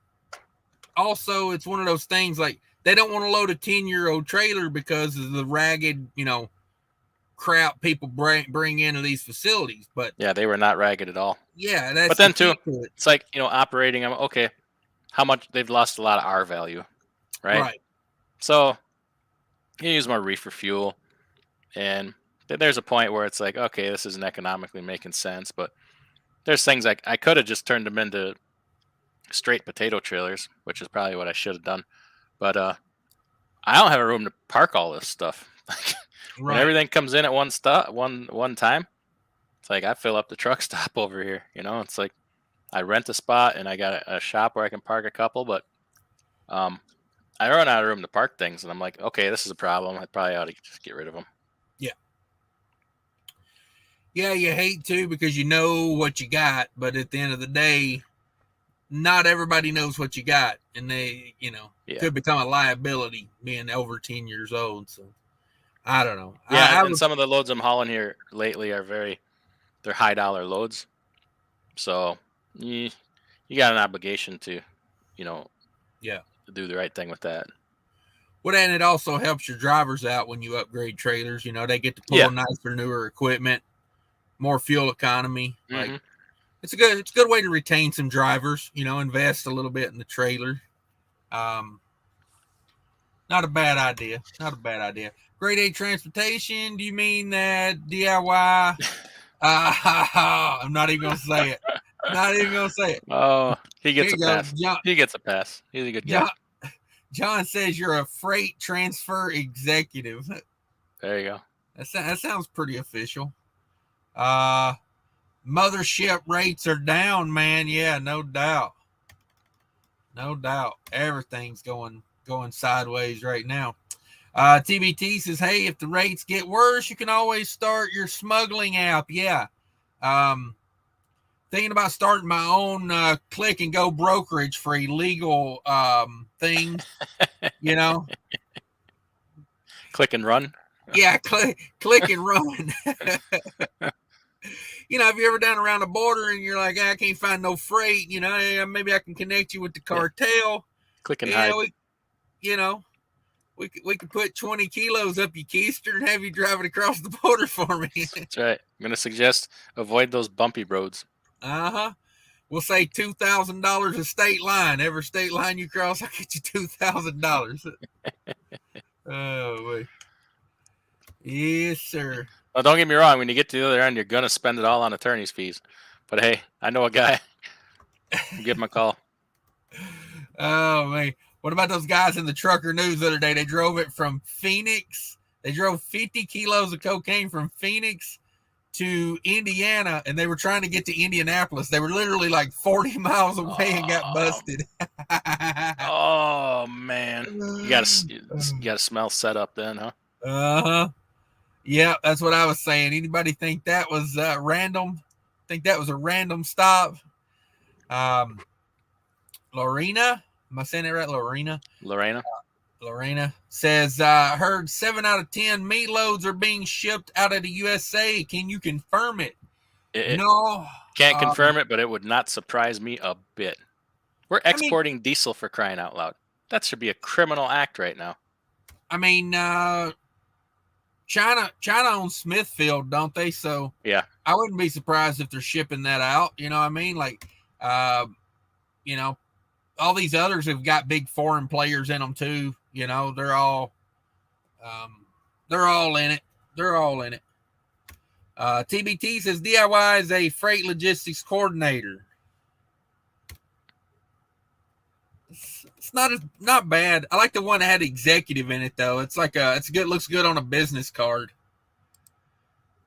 also it's one of those things like they don't want to load a 10-year-old trailer because of the ragged, crap people bring into these facilities. But yeah, they were not ragged at all. Yeah, that's but then too, it's like operating them. Okay, how much they've lost a lot of R value, right? Right. So you use more reefer fuel, and there's a point where it's like, okay, this isn't economically making sense. But there's things like I could have just turned them into straight potato trailers, which is probably what I should have done. But I don't have a room to park all this stuff. When everything comes in at one time, it's like I fill up the truck stop over here. It's like I rent a spot and I got a shop where I can park a couple, but I run out of room to park things, and I'm like, okay, this is a problem. I probably ought to just get rid of them. Yeah, you hate to because you know what you got, but at the end of the day, not everybody knows what you got, and they, could become a liability being over 10 years old. So I don't know. Yeah, and some of the loads I'm hauling here lately are they're high dollar loads. So you got an obligation to, do the right thing with that. Well, and it also helps your drivers out when you upgrade trailers. They get to pull nicer, newer equipment, more fuel economy. Mm-hmm. Like it's a good way to retain some drivers. Invest a little bit in the trailer. Not a bad idea. Not a bad idea. Grade A transportation. Do you mean that DIY? I'm not even gonna say it. Not even gonna say it. Oh, he gets a pass. He gets a pass. He's a good guy. John says you're a freight transfer executive. There you go. That sounds pretty official. Mothership rates are down, man. Yeah, no doubt. No doubt. Everything's going sideways right now. TBT says, hey, if the rates get worse, you can always start your smuggling app. Yeah. Thinking about starting my own click and go brokerage for illegal things, Click and run. Yeah, click and run. If you're ever down around the border and you're like, I can't find no freight, maybe I can connect you with the cartel. Click and hide. We could put 20 kilos up your keister and have you drive it across the border for me. That's right. I'm going to suggest avoid those bumpy roads. We'll say $2,000 a state line. Every state line you cross, I'll get you $2,000. Oh, wait. Yes, sir. Well, don't get me wrong. When you get to the other end, you're going to spend it all on attorney's fees. But hey, I know a guy. Give him a call. Oh, man. What about those guys in the Trucker News the other day? They drove it from Phoenix. They drove 50 kilos of cocaine from Phoenix to Indiana, and they were trying to get to Indianapolis. They were literally like 40 miles away and got busted. Oh, man. You got to smell set up then, huh? Uh-huh. Yeah, that's what I was saying. Anybody think that was random? Think that was a random stop? Lorena? Am I saying that right? Lorena? Lorena says, heard 7 out of 10 meat loads are being shipped out of the USA. Can you confirm it? No. Can't confirm it, but it would not surprise me a bit. We're I mean, exporting diesel, for crying out loud. That should be a criminal act right now. China owns Smithfield, don't they? So yeah, I wouldn't be surprised if they're shipping that out. You know what I mean? Like, you know, all these others have got big foreign players in them too. You know, they're all in it. They're all in it. TBT says DIY is a freight logistics coordinator. It's not bad. I like the one that had executive in it though. It's like it's good. Looks good on a business card.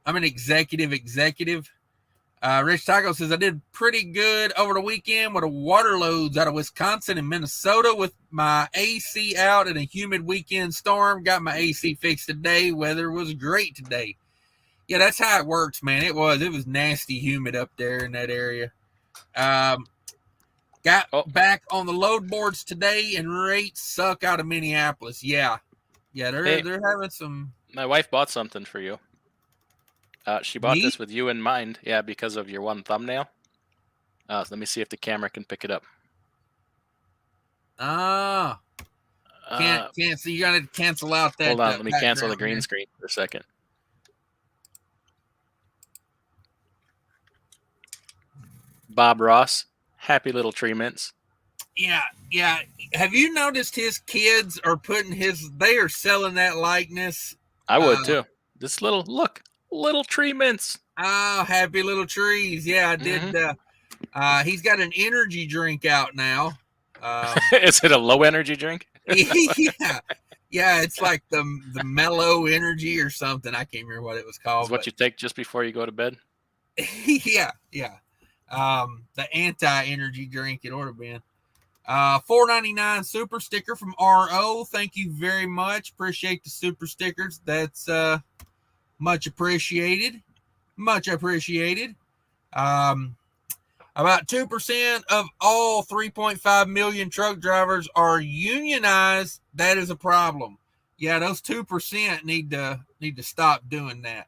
I'm an executive. Rich Taco says I did pretty good over the weekend with the water loads out of Wisconsin and Minnesota with my AC out in a humid weekend storm. Got my AC fixed today. Weather was great today. Yeah, that's how it works, man. It was nasty humid up there in that area. Got back on the load boards today, and rates suck out of Minneapolis. Yeah, they're having some. My wife bought something for you. She bought this with you in mind, yeah, because of your one thumbnail. So let me see if the camera can pick it up. Can't see. You gotta cancel out that. Hold on, let me cancel the green screen for a second. Bob Ross, happy little tree mints. Yeah. Have you noticed his kids are they are selling that likeness? I would too. This little tree mints. Oh, happy little trees. Yeah, I did. He's got an energy drink out now. Is it a low energy drink? Yeah, it's like the mellow energy or something. I can't remember what it was called. It's what you take just before you go to bed. Yeah. The anti-energy drink it ought to have been. $4.99 super sticker from RO. Thank you very much. Appreciate the super stickers. That's much appreciated. About 2% of all 3.5 million truck drivers are unionized. That is a problem. Yeah, those 2% need to stop doing that.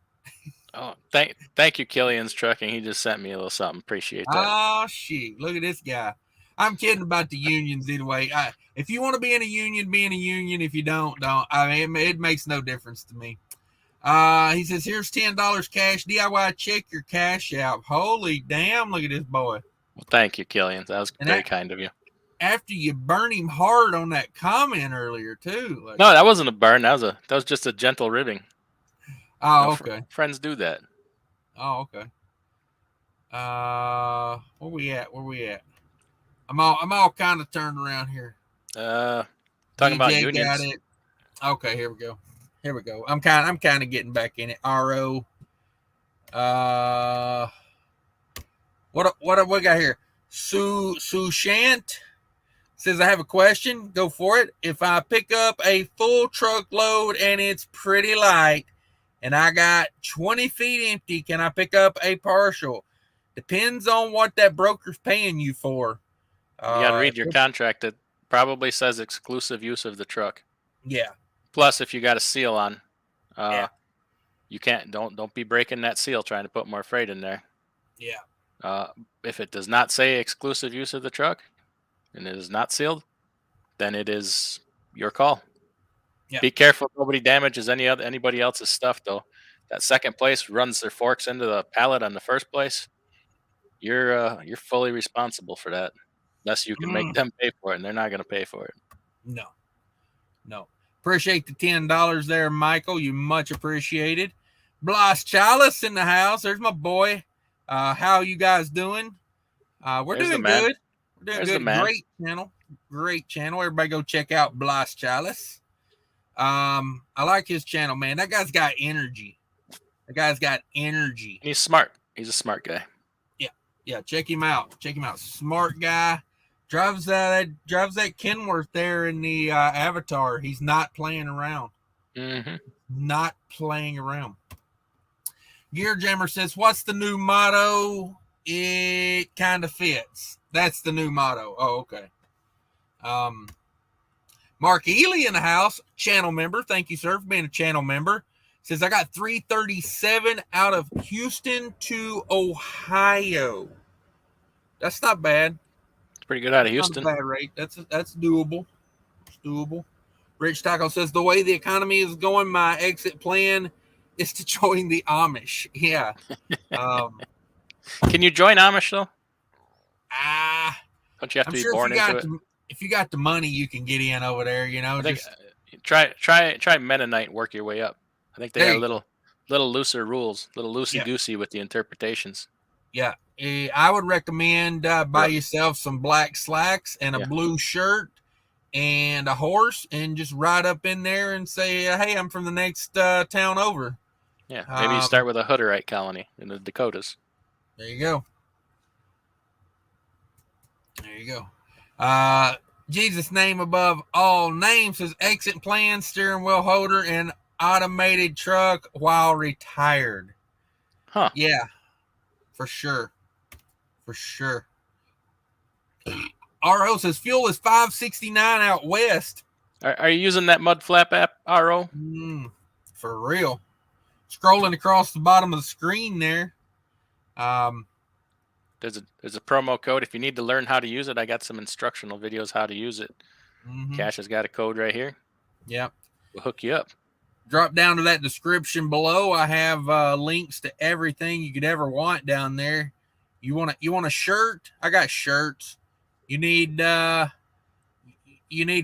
Oh, thank you, Killian's Trucking. He just sent me a little something. Appreciate that. Oh, shit. Look at this guy. I'm kidding about the unions anyway. If you want to be in a union, be in a union. If you don't. I mean, it makes no difference to me. He says, here's $10 cash. DIY, check your cash out. Holy damn, look at this boy. Well, thank you, Killian. That was very kind of you. After you burn him hard on that comment earlier, too. No, that wasn't a burn. That was just a gentle ribbing. Oh, okay. Friends do that. Oh, okay. Where we at? I'm all kind of turned around here. Talking DJ about unions. Got it. Okay, here we go. I'm kind of getting back in it. RO. What we got here? Sushant says, I have a question. Go for it. If I pick up a full truckload and it's pretty light and I got 20 feet empty, can I pick up a partial? Depends on what that broker's paying you for. You got to read your contract. It probably says exclusive use of the truck. Yeah. Plus, if you got a seal on, you can't. Don't be breaking that seal trying to put more freight in there. Yeah. If it does not say exclusive use of the truck, and it is not sealed, then it is your call. Yeah. Be careful nobody damages anybody else's stuff though. That second place runs their forks into the pallet on the first place. You're fully responsible for that, unless you can make them pay for it, and they're not going to pay for it. No. Appreciate the $10 there, Michael. You much appreciated. Blas Chalice in the house. There's my boy. How you guys doing? We're doing good. We're doing good. Great channel. Everybody go check out Blas Chalice. I like his channel, man. That guy's got energy. He's smart. He's a smart guy. Yeah. Check him out. Smart guy. Drives that Kenworth there in the Avatar. He's not playing around. Mm-hmm. Not playing around. Gear Jammer says, what's the new motto? It kind of fits. That's the new motto. Oh, okay. Mark Ely in the house, channel member. Thank you, sir, for being a channel member. Says, I got 337 out of Houston to Ohio. That's not bad. It's pretty good out of That's Houston. not a bad rate. That's doable. It's doable. Rich Taco says, the way the economy is going, my exit plan is to join the Amish. Yeah. Can you join Amish though? Don't you have I'm to be sure born into it? if you got the money, you can get in over there. You know, I think just try Mennonite and work your way up. I think they got hey, a little looser rules, little loosey yeah, goosey with the interpretations. yeah. I would recommend buy yourself some black slacks and a Yeah. blue shirt and a horse, and just ride up in there and say, "Hey, I'm from the next town over." Yeah, maybe you start with a Hutterite colony in the Dakotas. There you go. There you go. Jesus' name above all names says exit plan, steering wheel holder, and automated truck while retired. Huh. Yeah, for sure. For sure. RO says fuel is $5.69 out west. Are you using that Mudflap app, RO? For real. Scrolling across the bottom of the screen there. There's a promo code. If you need to learn how to use it, I got some instructional videos how to use it. Cash has got a code right here. Yep. We'll hook you up. Drop down to that description below. I have links to everything you could ever want down there. You want a shirt? I got shirts. You need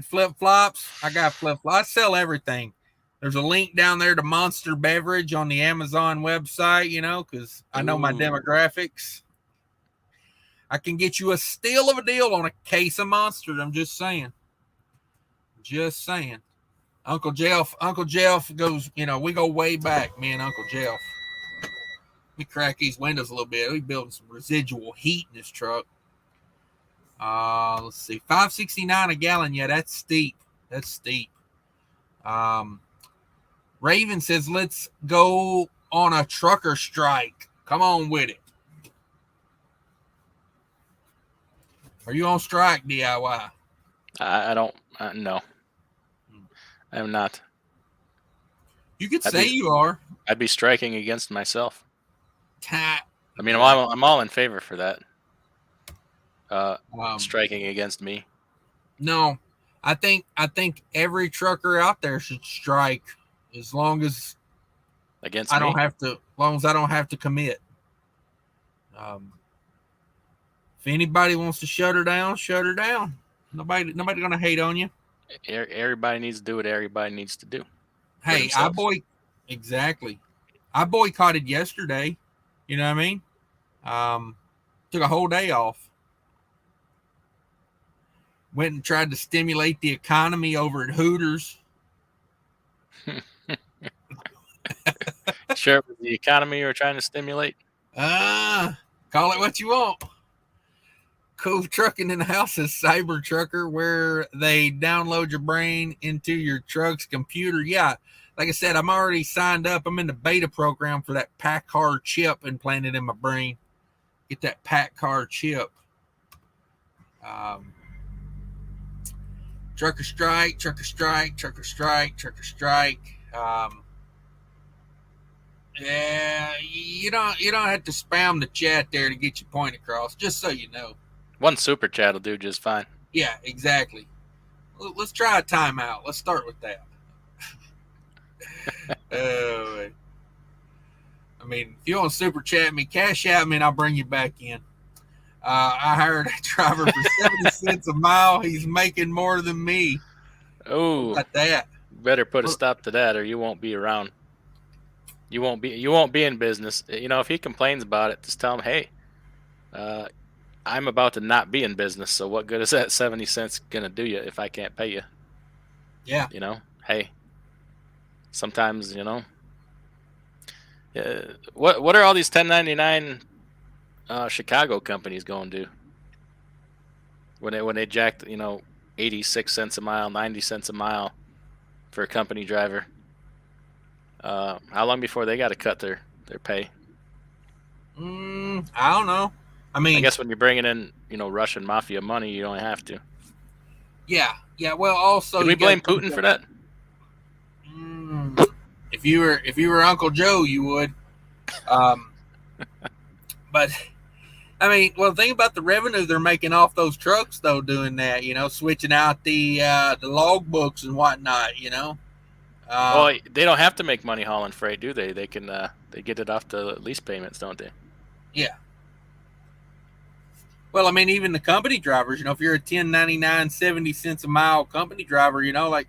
flip flops? I got flip flops. I sell everything. There's a link down there to Monster Beverage on the Amazon website, you know, because I know my demographics. I can get you a steal of a deal on a case of Monster. I'm just saying. Just saying. Uncle Jeff goes, you know, we go way back, me and Uncle Jeff. We crack these windows a little bit. We building some residual heat in this truck. Let's see. $5.69 a gallon. Yeah, that's steep. That's steep. Raven says, let's go on a trucker strike. Come on with it. Are you on strike, DIY? I don't. No. I'm not. You could say you are. I'd be striking against myself. I mean, I'm all in favor for that. Striking against me. No, I think every trucker out there should strike, as long as against I me? don't have to. As long as I don't have to commit. If anybody wants to shut her down, shut her down. Nobody gonna hate on you. Everybody needs to do what everybody needs to do. Hey, exactly. I boycotted yesterday. You know what I mean? Took a whole day off. Went and tried to stimulate the economy over at Hooters. Sure, it was the economy you were trying to stimulate? Call it what you want. Cool Trucking in the House is Cyber Trucker, where they download your brain into your truck's computer. Yeah, like I said, I'm already signed up. I'm in the beta program for that PACCAR chip implanted in my brain. Get that PACCAR chip. Trucker strike, trucker strike, trucker strike, trucker strike. Yeah, you don't have to spam the chat there to get your point across, just so you know. One super chat will do just fine. Yeah, exactly. Let's try a timeout. Let's start with that. I mean, if you want to super chat me, cash out me, and I'll bring you back in. I hired a driver for 70 cents a mile. He's making more than me. Oh, about that? Better put a stop to that, or you won't be around. You won't be in business. You know, if he complains about it, just tell him, hey, I'm about to not be in business. So what good is that 70 cents gonna do you if I can't pay you? Yeah. You know, hey. Sometimes, you know. What are all these 1099 Chicago companies going to do when they jacked, you know, 86 cents a mile, 90 cents a mile for a company driver? How long before they got to cut their pay? I don't know. I mean, I guess when you're bringing in, you know, Russian mafia money, you don't have to. Yeah, yeah. Well, also Can we you got blame Putin for that? If you were Uncle Joe, you would. Um, but I mean, well, think about the revenue they're making off those trucks, though, doing that. You know, switching out the log books and whatnot. You know. Well, they don't have to make money hauling freight, do they? They can they get it off the lease payments, don't they? Yeah. Well, I mean, even the company drivers. You know, if you're a 1099, 70 cents a mile company driver, you know, like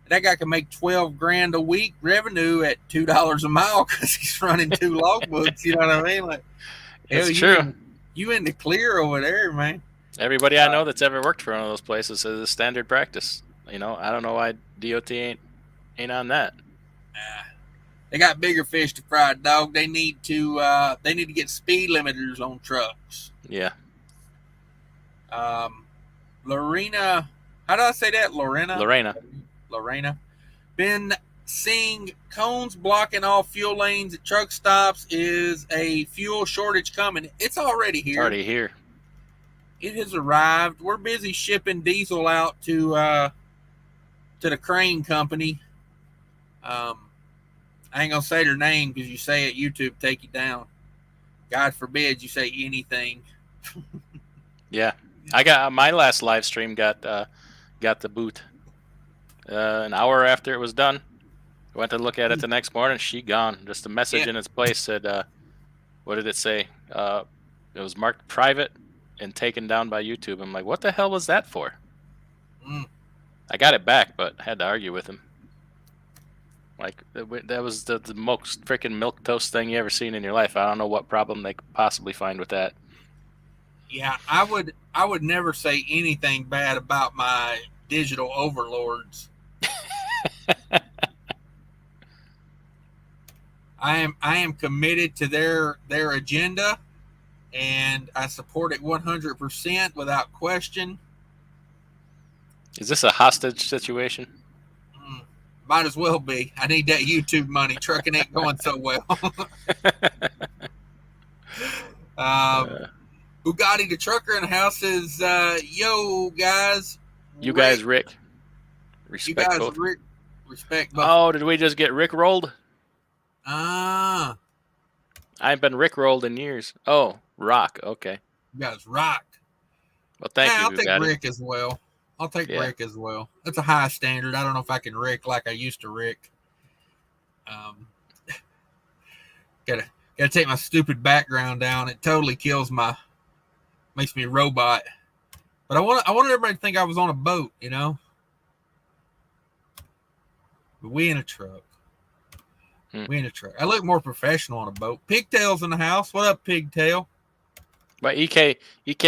that guy can make 12 grand a week revenue at $2 a mile because he's running 2 logbooks. You know what I mean? Like, hell, It's true. you in the clear over there, man. Everybody I know that's ever worked for one of those places says it's standard practice. You know, I don't know why DOT ain't on that. They got bigger fish to fry, dog. They need to get speed limiters on trucks. Yeah. Lorena, how do I say that? Lorena. Been seeing cones blocking all fuel lanes at truck stops. Is a fuel shortage coming? It's already here. It's already here. It has arrived. We're busy shipping diesel out to the crane company. I ain't gonna say their name because you say it, YouTube take you down. God forbid you say anything. Yeah, I got my last live stream got the boot an hour after it was done. I went to look at it the next morning. She gone. Just a message in its place said, what did it say? It was marked private and taken down by YouTube. I'm like, what the hell was that for? I got it back, but I had to argue with him. Like, that was the most freaking milquetoast thing you ever seen in your life. I don't know what problem they could possibly find with that. Yeah, I would never say anything bad about my digital overlords. I am committed to their agenda, and I support it 100% without question. Is this a hostage situation? Might as well be. I need that YouTube money. Trucking ain't going so well. Bugatti the trucker in the house says, yo, guys. You guys, Rick. Respect you guys, both. Rick. Respect both. Oh, did we just get Rick rolled? Ah. I've been Rick rolled in years. Oh, rock. Okay. You guys rocked. Well, thank you, I'll Bugatti. take Rick as well. I'll take Rick as well. That's a high standard. I don't know if I can Rick like I used to Rick. Gotta take my stupid background down. It totally makes me a robot. But I wanted everybody to think I was on a boat, you know. But we in a truck. We in a truck. I look more professional on a boat. Pigtail's in the house. What up, Pigtail? But EK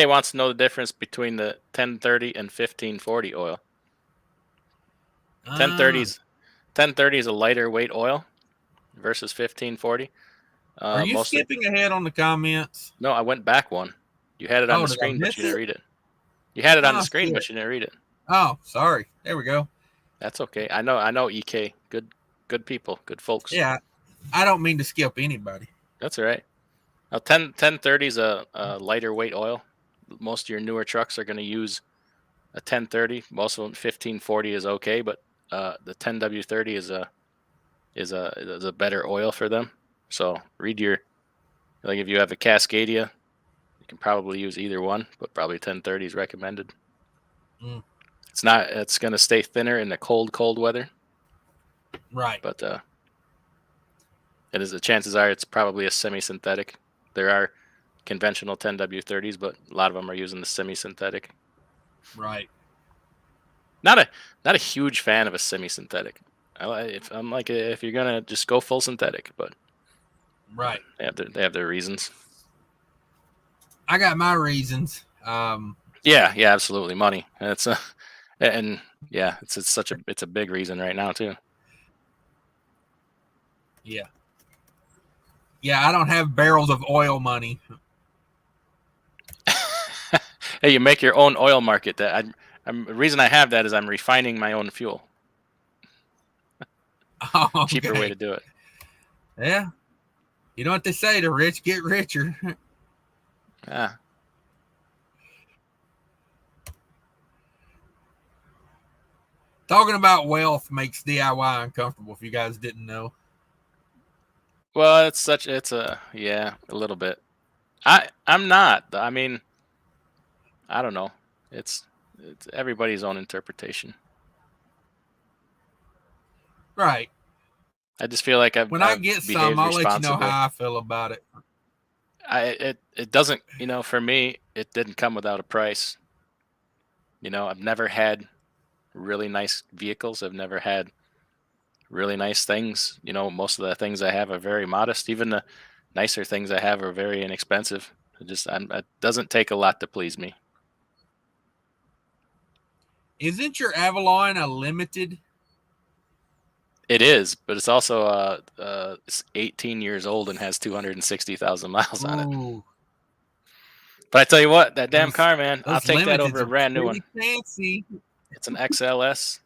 wants to know the difference between the 1030 and 1540 oil. 1030 is a lighter weight oil versus 1540. Are you skipping ahead on the comments? No, I went back one. You had it on the screen, but you didn't read it. You had it on the screen, but you didn't read it. Oh, sorry. There we go. That's okay. I know EK. Good people, good folks. Yeah, I don't mean to skip anybody. That's all right. Now, 1030 is a lighter weight oil. Most of your newer trucks are going to use a 1030. Most of them 1540 is okay, but the 10W30 is a better oil for them. So read like if you have a Cascadia, you can probably use either one, but probably 1030 is recommended. It's going to stay thinner in the cold weather. Right. But the chances are it's probably a semi-synthetic. There are conventional 10W30s, but a lot of them are using the semi-synthetic. Right. Not a huge fan of a semi-synthetic. If you're gonna just go full synthetic, but right. They have their reasons. I got my reasons. Yeah, absolutely. Money. It's it's a big reason right now too. Yeah. Yeah, I don't have barrels of oil money. Hey, you make your own oil market. The reason I have that is I'm refining my own fuel. Okay. Cheaper way to do it. Yeah. You know what they say, the rich get richer. Yeah. Talking about wealth makes DIY uncomfortable. If you guys didn't know. Well, it's a little bit. I'm not. I mean, I don't know. It's everybody's own interpretation. Right. I just feel like When I I've get some, behaved I'll let you know responsibly. how I feel about it. It doesn't, for me, it didn't come without a price. I've never had really nice vehicles. I've never had really nice things. Most of the things I have are very modest. Even the nicer things I have are very inexpensive. It doesn't take a lot to please me. Isn't your Avalon a limited? It is, but it's also it's 18 years old and has 260,000 miles on it. Ooh, But I tell you what, that damn those car, man, I'll those take that over limiteds a are brand new one. pretty fancy. It's an XLS.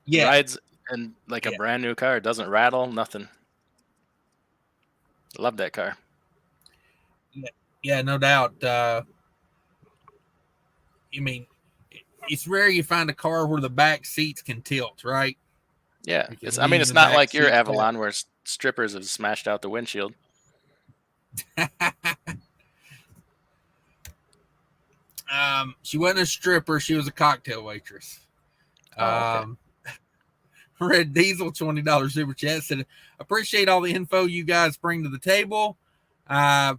Yeah, Rides and like a yeah, brand new car. It doesn't rattle, nothing. Love that car. yeah, no doubt. I mean, it's rare you find a car where the back seats can tilt, right? Yeah, You can it's lean the not back like your seats back. Avalon where strippers have smashed out the windshield. She wasn't a stripper; she was a cocktail waitress. Oh, okay. Red Diesel $20 super chat said, "Appreciate all the info you guys bring to the table. I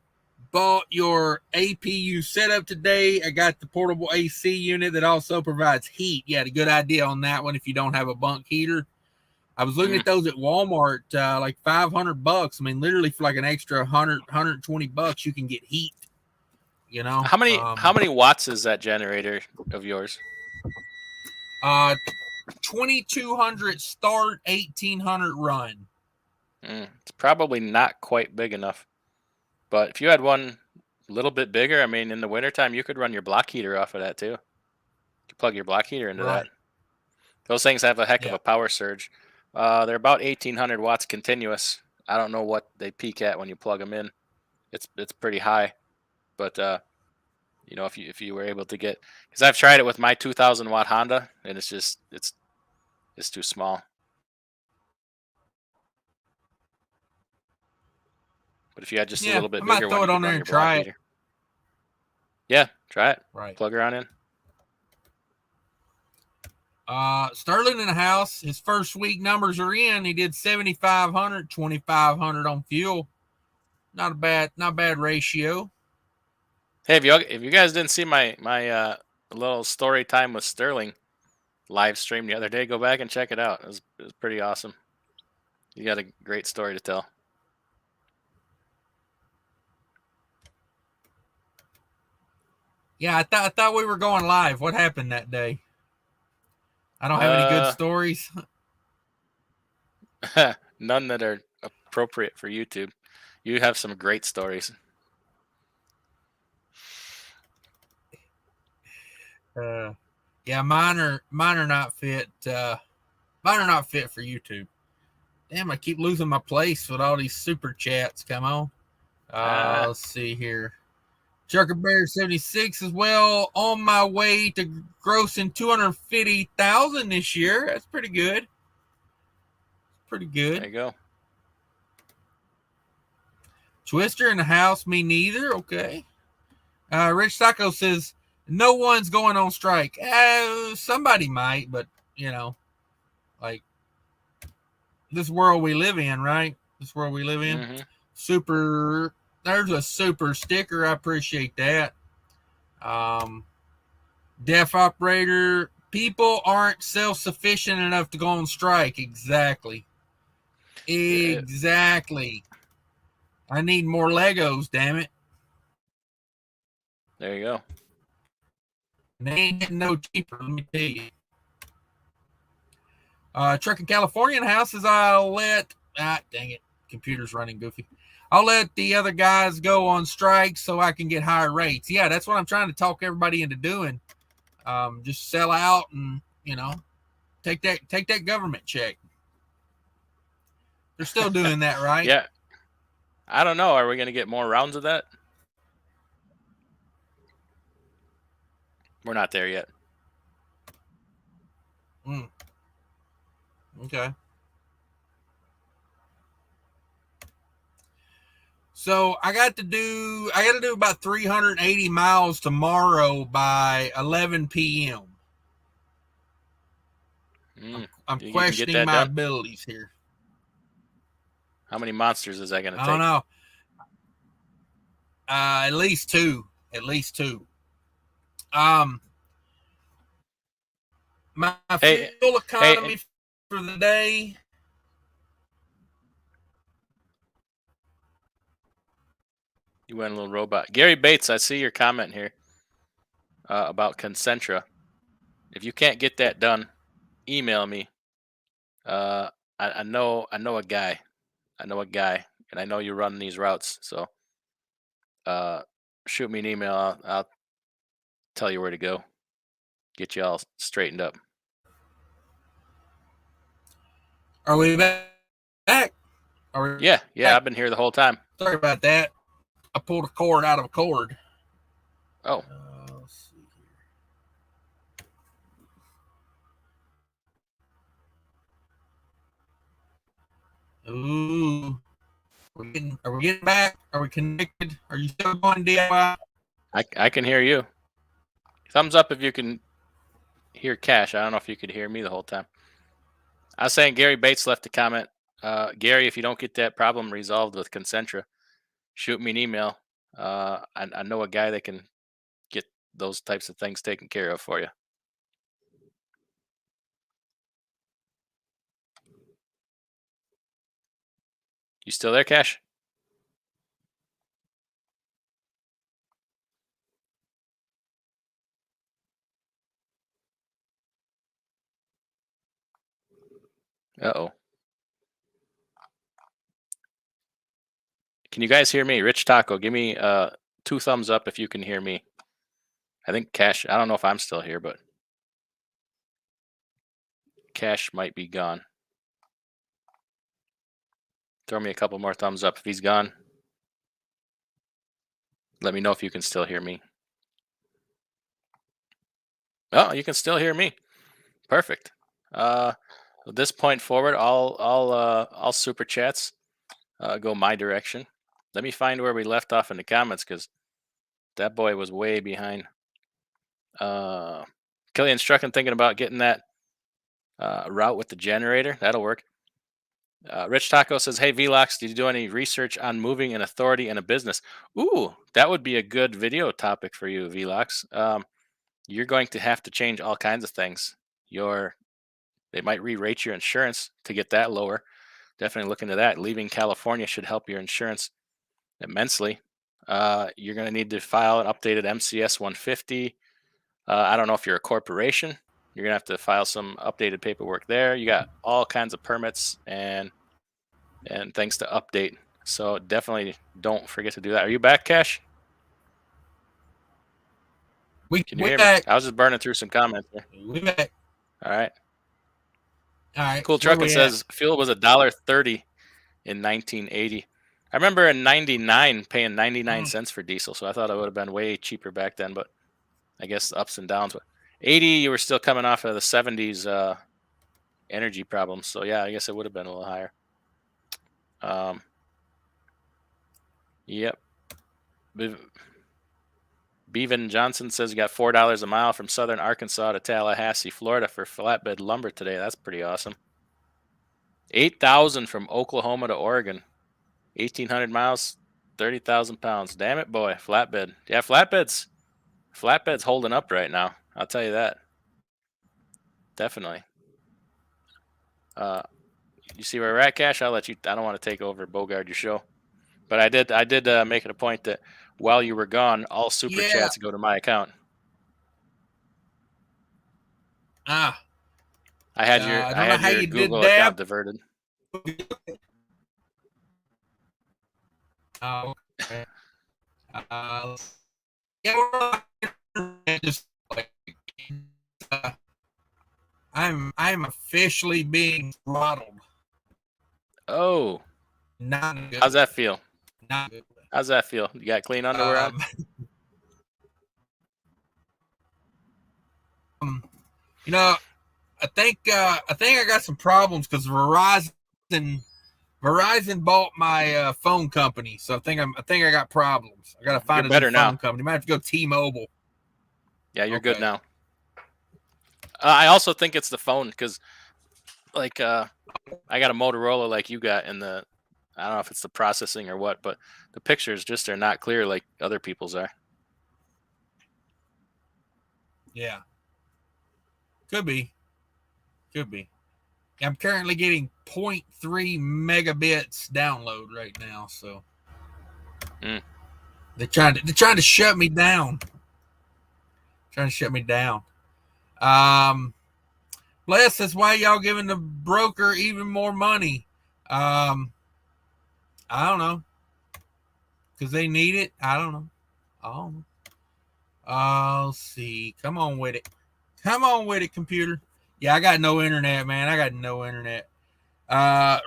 bought your APU setup today. I got the portable AC unit that also provides heat. You had a good idea on that one if you don't have a bunk heater. I was looking at those at Walmart, like $500. I mean, literally for like an extra 120 bucks, you can get heat. How many watts is that generator of yours? 2200 start, 1800 run. It's probably not quite big enough. But if you had one a little bit bigger, I mean, in the wintertime, you could run your block heater off of that too. You could plug your block heater into that. Right. Those things have a heck of Yeah. a power surge. They're about 1800 watts continuous. I don't know what they peak at when you plug them in. It's pretty high, but if you were able to get, because I've tried it with my 2000 watt Honda, and it's too small. But if you had just a Yeah. little I bit might bigger throw one, you it on could there run and your block try it. heater. Yeah, try it. Right. Plug her on in. Sterling in the house. His first week numbers are in. He did 7,500, 2,500 on fuel. Not bad ratio. Hey, if you guys didn't see my little story time with Sterling live stream the other day, go back and check it out. It was pretty awesome. You got a great story to tell. Yeah, I thought we were going live. What happened that day? I don't have any good stories. None that are appropriate for YouTube. You have some great stories. Yeah, mine are not fit. Mine are not fit for YouTube. Damn, I keep losing my place with all these super chats. Come on. Let's see here. Chucker Bear 76 as well. On my way to grossing 250,000 this year. That's pretty good. Pretty good. There you go. Twister in the house. Me neither. Okay. Rich Taco says no one's going on strike. Somebody might, but like this world we live in, right? This world we live in. Mm-hmm. Super. There's a super sticker. I appreciate that. Deaf operator. People aren't self-sufficient enough to go on strike. Exactly. Exactly. I need more Legos, damn it. There you go. They ain't getting no cheaper, let me tell you. Trucking Californian houses, I'll let dang it, computer's running goofy. I'll let the other guys go on strike so I can get higher rates. Yeah, that's what I'm trying to talk everybody into doing. Just sell out and take that government check. They're still doing that, right? Yeah. I don't know. Are we going to get more rounds of that? We're not there yet. Okay. So I got to do about 380 miles tomorrow by 11 p.m. I'm You can get questioning that my done. abilities here. How many monsters is that going to I don't take? know. At least two. At least two. Um, my Hey, fuel hey, economy for the day. you went a little robot. Gary Bates, I see your comment here about Concentra. If you can't get that done, email me. I know a guy. I know a guy, and I know you run these routes. So, shoot me an email. I'll tell you where to go. Get you all straightened up. Are we back? Are we Yeah, back? I've been here the whole time. Sorry about that. I pulled a cord out of a cord. Oh, Let's see here. Ooh. Are we getting back? Are we connected? Are you still going DIY? I can hear you. Thumbs up if you can hear Cash. I don't know if you could hear me the whole time. I was saying Gary Bates left a comment. Gary, if you don't get that problem resolved with Concentra, shoot me an email. I know a guy that can get those types of things taken care of for you. You still there, Cash? Uh-oh. Can you guys hear me? Rich Taco, give me 2 thumbs up if you can hear me. I think Cash, I don't know if I'm still here, but Cash might be gone. Throw me a couple more thumbs up if he's gone. Let me know if you can still hear me. Oh, you can still hear me. Perfect. At this point forward, all super chats go my direction. Let me find where we left off in the comments because that boy was way behind. Killian's Trucking thinking about getting that route with the generator. That'll work. Rich Taco says, "Hey Vlox, did you do any research on moving an authority in a business?" Ooh, that would be a good video topic for you, Vlox. You're going to have to change all kinds of things. They might re-rate your insurance to get that lower. Definitely look into that. Leaving California should help your insurance immensely. You're going to need to file an updated MCS 150. I don't know if you're a corporation. You're going to have to file some updated paperwork there. You got all kinds of permits and things to update. So definitely don't forget to do that. Are you back, Cash? Can you hear me? back. I was just burning through some comments here. We back. All right. All right. Cool Trucking says fuel was $1.30 in 1980. I remember in 99 paying 99 cents for diesel, so I thought it would have been way cheaper back then, but I guess ups and downs. But 80, you were still coming off of the 70s energy problems, so yeah, I guess it would have been a little higher. Yep. Bevan Johnson says you got $4 a mile from southern Arkansas to Tallahassee, Florida for flatbed lumber today. That's pretty awesome. 8,000 from Oklahoma to Oregon. 1,800 miles, 30,000 pounds. Damn it, boy. Flatbed. Yeah, flatbed's holding up right now. I'll tell you that. Definitely. You see where we're at, Cash? I'll let you. I don't want to take over, bogard your show, but I did make it a point that while you were gone, all super chats go to my account. I had your Google account diverted. Okay. Yeah, just like I'm officially being throttled. Oh, not good. How's that feel? Not good. How's that feel? You got clean underwear on? You know, I think I got some problems because Verizon bought my phone company, so I think I got problems. I got to find You're a new better phone now. company. Might have to go T-Mobile. Yeah, you're good Okay. now. I also think it's the phone because, like, I got a Motorola like you got, and I don't know if it's the processing or what, but the pictures just are not clear like other people's are. Yeah. Could be. I'm currently getting 0.3 megabits download right now, so they're trying to shut me down. Bless, that's why y'all giving the broker even more money. I don't know. Because they need it. I don't know. Let's see. Come on with it. Computer. Yeah, I got no internet, man.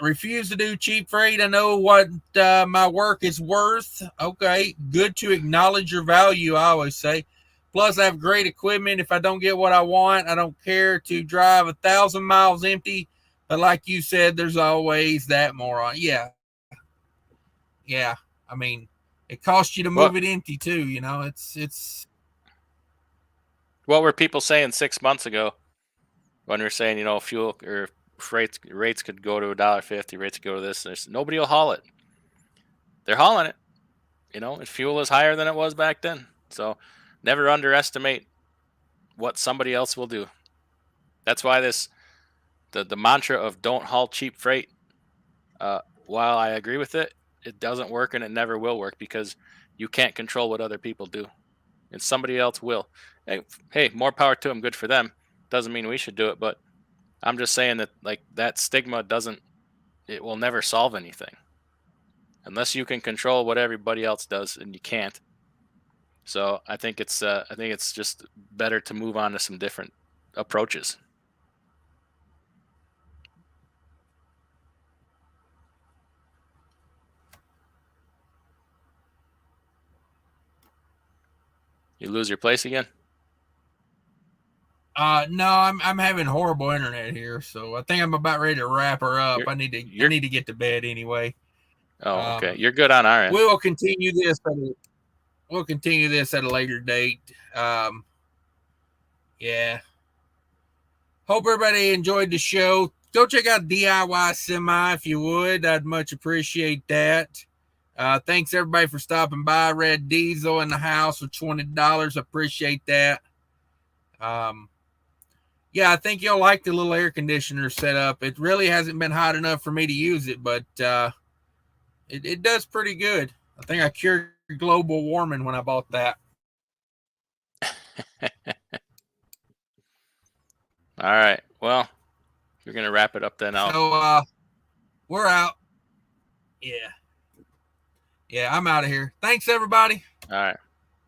Refuse to do cheap freight. I know what my work is worth. Okay, good to acknowledge your value, I always say. Plus, I have great equipment. If I don't get what I want, I don't care to drive 1,000 miles empty. But like you said, there's always that moron. Yeah. I mean, it costs you to move it empty too. You know, it's. What were people saying 6 months ago when we were saying, fuel or freight rates could go to $1.50, rates could go to this? There's nobody will haul it. They're hauling it, and fuel is higher than it was back then. So never underestimate what somebody else will do. That's why the mantra of don't haul cheap freight, while I agree with it, it doesn't work and it never will work because you can't control what other people do, and somebody else will. Hey, more power to them. Good for them. Doesn't mean we should do it, but I'm just saying that that stigma it will never solve anything unless you can control what everybody else does, and you can't. So I think it's just better to move on to some different approaches. You lose your place again? No, I'm having horrible internet here, so I think I'm about ready to wrap her up. You're I need to get to bed anyway. Oh, okay. You're good on our end. We'll continue this. We'll continue this at a later date. Yeah. Hope everybody enjoyed the show. Go check out DIY Semi if you would. I'd much appreciate that. Thanks everybody for stopping by. Red Diesel in the house for $20. Appreciate that. Yeah, I think you'll like the little air conditioner setup. It really hasn't been hot enough for me to use it, but it does pretty good. I think I cured global warming when I bought that. All right. Well, you're going to wrap it up then. So we're out. Yeah. Yeah, I'm out of here. Thanks, everybody. All right.